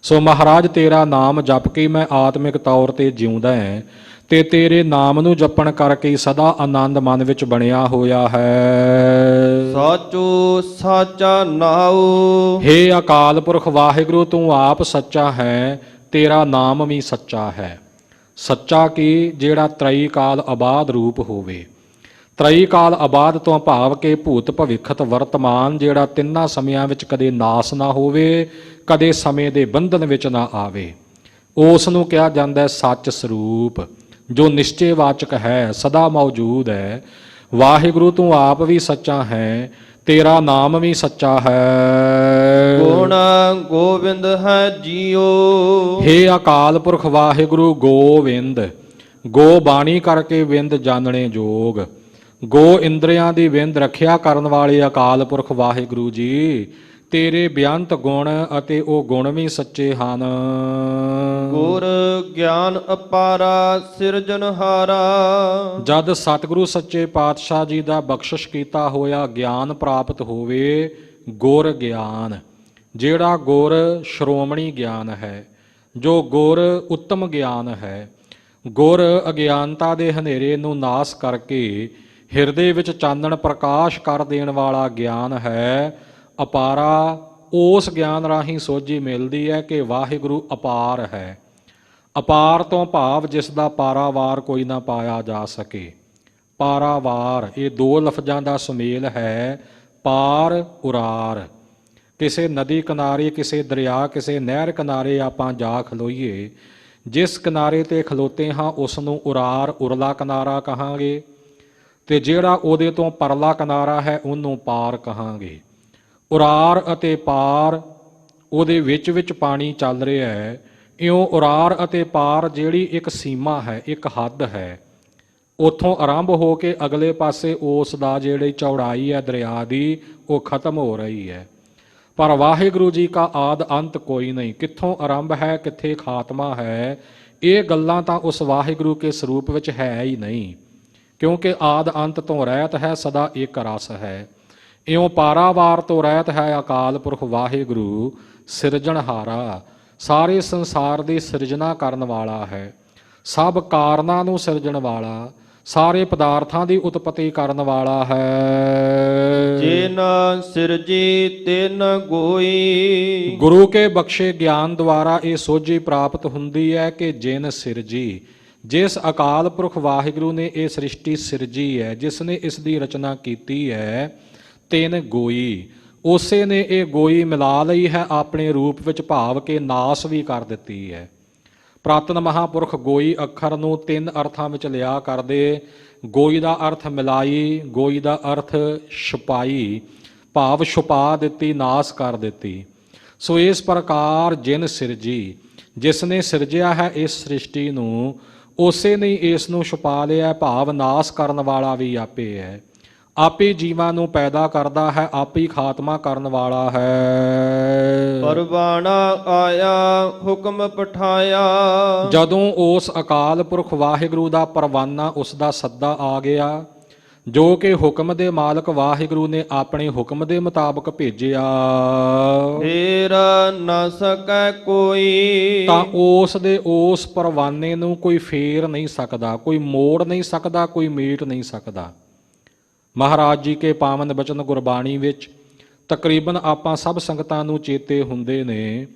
ਸੋ ਮਹਾਰਾਜ, ਤੇਰਾ ਨਾਮ ਜਪ ਕੇ ਮੈਂ ਆਤਮਿਕ ਤੌਰ ਤੇ ਜਿਉਂਦਾ ਹਾਂ, ਤੇ ਤੇਰੇ ਨਾਮ ਨੂੰ ਜਪਣ ਕਰਕੇ ਸਦਾ ਆਨੰਦ ਮਨ ਵਿੱਚ ਬਣਿਆ ਹੋਇਆ ਹੈ। ਸਾਚੋ ਸਾਚਾ ਨਾਉ। ਹੇ ਅਕਾਲ ਪੁਰਖ ਵਾਹਿਗੁਰੂ, ਤੂੰ ਆਪ ਸੱਚਾ ਹੈ, ਤੇਰਾ ਨਾਮ ਵੀ ਸੱਚਾ ਹੈ। ਸੱਚਾ ਕੀ, ਜਿਹੜਾ ਤ੍ਰਈ ਕਾਲ ਆਬਾਦ ਰੂਪ ਹੋਵੇ। ਤ੍ਰਈ ਕਾਲ ਆਬਾਦ ਤੋਂ ਭਾਵ ਕਿ ਭੂਤ ਭਵਿੱਖਤ ਵਰਤਮਾਨ, ਜਿਹੜਾ ਤਿੰਨਾਂ ਸਮਿਆਂ ਵਿੱਚ ਕਦੇ ਨਾਸ ਨਾ ਹੋਵੇ, ਕਦੇ ਸਮੇਂ ਦੇ ਬੰਧਨ ਵਿੱਚ ਨਾ ਆਵੇ, ਉਸ ਨੂੰ ਕਿਹਾ ਜਾਂਦਾ ਸੱਚ ਸਰੂਪ, ਜੋ ਨਿਸ਼ਚੇਵਾਚਕ ਹੈ, ਸਦਾ ਮੌਜੂਦ ਹੈ। ਵਾਹਿਗੁਰੂ, ਤੂੰ ਆਪ ਵੀ ਸੱਚਾ ਹੈ, ਤੇਰਾ ਨਾਮ ਵੀ ਸੱਚਾ ਹੈ। ਗੁਣ ਗੋਬਿੰਦ ਹੈ ਜੀਓ। ਹੇ ਅਕਾਲ ਪੁਰਖ ਵਾਹਿਗੁਰੂ ਗੋਵਿੰਦ, ਗੋ ਬਾਣੀ ਕਰਕੇ ਵਿੰਦ ਜਾਣਨੇ ਜੋਗ, ਗੋ ਇੰਦਰੀਆਂ ਦੀ ਵਿੰਦ ਰੱਖਿਆ ਕਰਨ ਵਾਲੇ ਅਕਾਲ ਪੁਰਖ ਵਾਹਿਗੁਰੂ ਜੀ, ਤੇਰੇ ਬੇਅੰਤ ਗੁਣ ਅਤੇ ਉਹ ਗੁਣ ਵੀ ਸੱਚੇ ਹਨ। ਗੁਰ ਗਿਆਨ ਅਪਾਰਾ ਸਿਰਜਨਹਾਰਾ। ਜਦ ਸਤਿਗੁਰੂ ਸੱਚੇ ਪਾਤਸ਼ਾਹ ਜੀ ਦਾ ਬਖਸ਼ਿਸ਼ ਕੀਤਾ ਹੋਇਆ ਗਿਆਨ ਪ੍ਰਾਪਤ ਹੋਵੇ, ਗੁਰ ਗਿਆਨ, ਜਿਹੜਾ ਗੁਰ ਸ਼੍ਰੋਮਣੀ ਗਿਆਨ ਹੈ, ਜੋ ਗੁਰ ਉੱਤਮ ਗਿਆਨ ਹੈ, ਗੁਰ ਅਗਿਆਨਤਾ ਦੇ ਹਨੇਰੇ ਨੂੰ ਨਾਸ ਕਰਕੇ ਹਿਰਦੇ ਵਿੱਚ ਚਾਨਣ ਪ੍ਰਕਾਸ਼ ਕਰ ਦੇਣ ਵਾਲਾ ਗਿਆਨ ਹੈ। ਅਪਾਰਾ, ਉਸ ਗਿਆਨ ਰਾਹੀਂ ਸੋਝੀ ਮਿਲਦੀ ਹੈ ਕਿ ਵਾਹਿਗੁਰੂ ਅਪਾਰ ਹੈ। ਅਪਾਰ ਤੋਂ ਭਾਵ ਜਿਸ ਦਾ ਪਾਰਾਵਾਰ ਕੋਈ ਨਾ ਪਾਇਆ ਜਾ ਸਕੇ। ਪਾਰਾਵਾਰ, ਇਹ ਦੋ ਲਫ਼ਜ਼ਾਂ ਦਾ ਸੁਮੇਲ ਹੈ, ਪਾਰ ਉਰਾਰ। ਕਿਸੇ ਨਦੀ ਕਿਨਾਰੇ, ਕਿਸੇ ਦਰਿਆ, ਕਿਸੇ ਨਹਿਰ ਕਿਨਾਰੇ ਆਪਾਂ ਜਾ ਖਲੋਈਏ, ਜਿਸ ਕਿਨਾਰੇ ਤੇ ਖਲੋਤੇ ਹਾਂ ਉਸ ਨੂੰ ਉਰਾਰ, ਉਰਲਾ ਕਿਨਾਰਾ ਕਹਾਂਗੇ, ਤੇ ਜਿਹੜਾ ਉਹਦੇ ਤੋਂ ਪਰਲਾ ਕਿਨਾਰਾ ਹੈ ਉਹਨੂੰ ਪਾਰ ਕਹਾਂਗੇ। ਉਰਾਰ ਅਤੇ ਪਾਰ, ਉਹਦੇ ਵਿੱਚ ਵਿੱਚ ਪਾਣੀ ਚੱਲ ਰਿਹਾ ਹੈ। ਇਉਂ ਉਰਾਰ ਅਤੇ ਪਾਰ ਜਿਹੜੀ ਇੱਕ ਸੀਮਾ ਹੈ, ਇੱਕ ਹੱਦ ਹੈ, ਉੱਥੋਂ ਆਰੰਭ ਹੋ ਕੇ ਅਗਲੇ ਪਾਸੇ ਉਸ ਦਾ ਜਿਹੜੀ ਚੌੜਾਈ ਹੈ ਦਰਿਆ ਦੀ, ਉਹ ਖਤਮ ਹੋ ਰਹੀ ਹੈ। ਪਰ ਵਾਹਿਗੁਰੂ ਜੀ ਕਾ ਆਦ ਅੰਤ ਕੋਈ ਨਹੀਂ, ਕਿੱਥੋਂ ਆਰੰਭ ਹੈ ਕਿੱਥੇ ਖਾਤਮਾ ਹੈ, ਇਹ ਗੱਲਾਂ ਤਾਂ ਉਸ ਵਾਹਿਗੁਰੂ ਕੇ ਸਰੂਪ ਵਿੱਚ ਹੈ ਹੀ ਨਹੀਂ, ਕਿਉਂਕਿ ਆਦ ਅੰਤ ਤੋਂ ਰਹਿਤ ਹੈ, ਸਦਾ ਇੱਕ ਰਸ ਹੈ। ਇਉਂ ਪਾਰਾਵਾਰ ਤੋਂ ਰਹਿਤ ਹੈ ਅਕਾਲ ਪੁਰਖ ਵਾਹਿਗੁਰੂ ਸਿਰਜਣਹਾਰਾ, ਸਾਰੇ ਸੰਸਾਰ ਦੀ ਸਿਰਜਣਾ ਕਰਨ ਵਾਲਾ ਹੈ। ਸਭ ਕਾਰਨਾਂ ਨੂੰ ਸਿਰਜਣ ਵਾਲਾ, ਸਾਰੇ ਪਦਾਰਥਾਂ ਦੀ ਉਤਪਤੀ ਕਰਨ ਵਾਲਾ ਹੈ। ਜਿਨ ਸਿਰਜੀ ਤਿਨ ਗੋਈ। ਗੁਰੂ ਕੇ ਬਖਸ਼ੇ ਗਿਆਨ ਦੁਆਰਾ ਇਹ ਸੋਝੀ ਪ੍ਰਾਪਤ ਹੁੰਦੀ ਹੈ ਕਿ ਜਿਨ ਸਿਰਜੀ, ਜਿਸ ਅਕਾਲ ਪੁਰਖ ਵਾਹਿਗੁਰੂ ਨੇ ਇਹ ਸ੍ਰਿਸ਼ਟੀ ਸਿਰਜੀ ਹੈ, ਜਿਸ ਨੇ ਇਸ ਦੀ ਰਚਨਾ ਕੀਤੀ ਹੈ, ਤਿਨ ਗੋਈ, ਉਸੇ ਨੇ ਇਹ ਗੋਈ ਮਿਲਾ ਲਈ ਹੈ ਆਪਣੇ ਰੂਪ ਵਿੱਚ, ਭਾਵ ਕੇ ਨਾਸ ਵੀ ਕਰ ਦਿੱਤੀ ਹੈ। ਪ੍ਰਾਤਨ ਮਹਾਂਪੁਰਖ ਗੋਈ ਅੱਖਰ ਨੂੰ ਤਿੰਨ ਅਰਥਾਂ ਵਿੱਚ ਲਿਆ ਕਰਦੇ। ਗੋਈ ਦਾ ਅਰਥ ਮਿਲਾਈ, ਗੋਈ ਦਾ ਅਰਥ ਛੁਪਾਈ, ਭਾਵ ਛੁਪਾ ਦਿੱਤੀ, ਨਾਸ ਕਰ ਦਿੱਤੀ। ਸੋ ਇਸ ਪ੍ਰਕਾਰ ਜਿਨ ਸਿਰਜੀ, ਜਿਸ ਨੇ ਸਿਰਜਿਆ ਹੈ ਇਸ ਸ੍ਰਿਸ਼ਟੀ ਨੂੰ, ਉਸੇ ਨੇ ਇਸ ਨੂੰ ਛੁਪਾ ਲਿਆ, ਭਾਵ ਨਾਸ ਕਰਨ ਵਾਲਾ ਵੀ ਆਪੇ ਹੈ। ਆਪੇ ਜੀਵਾਂ ਨੂੰ ਪੈਦਾ ਕਰਦਾ ਹੈ, ਆਪੇ ਹੀ ਖਾਤਮਾ ਕਰਨ ਵਾਲਾ ਹੈ। ਪਰਵਾਣਾ ਆਇਆ ਹੁਕਮ ਪਠਾਇਆ। ਜਦੋਂ ਉਸ ਅਕਾਲ ਪੁਰਖ ਵਾਹਿਗੁਰੂ ਦਾ ਪਰਵਾਨਾ, ਉਸ ਦਾ ਸੱਦਾ ਆ ਗਿਆ, ਜੋ ਕਿ ਹੁਕਮ ਦੇ ਮਾਲਕ ਵਾਹਿਗੁਰੂ ਨੇ ਆਪਣੇ ਹੁਕਮ ਦੇ ਮੁਤਾਬਕ ਭੇਜਿਆ, ਫੇਰ ਨਾ ਸਕੈ ਕੋਈ। ਤਾਂ ਉਸ ਦੇ ਉਸ ਪਰਵਾਨੇ ਨੂੰ ਕੋਈ ਫੇਰ ਨਹੀਂ ਸਕਦਾ, ਕੋਈ ਮੋੜ ਨਹੀਂ ਸਕਦਾ, ਕੋਈ ਮੀਟ ਨਹੀਂ ਸਕਦਾ। ਮਹਾਰਾਜ ਜੀ ਕੇ ਪਾਵਨ ਬਚਨ ਗੁਰਬਾਣੀ ਵਿੱਚ ਤਕਰੀਬਨ ਆਪਾਂ ਸਭ ਸੰਗਤਾਂ ਨੂੰ ਚੇਤੇ ਹੁੰਦੇ ਨੇ,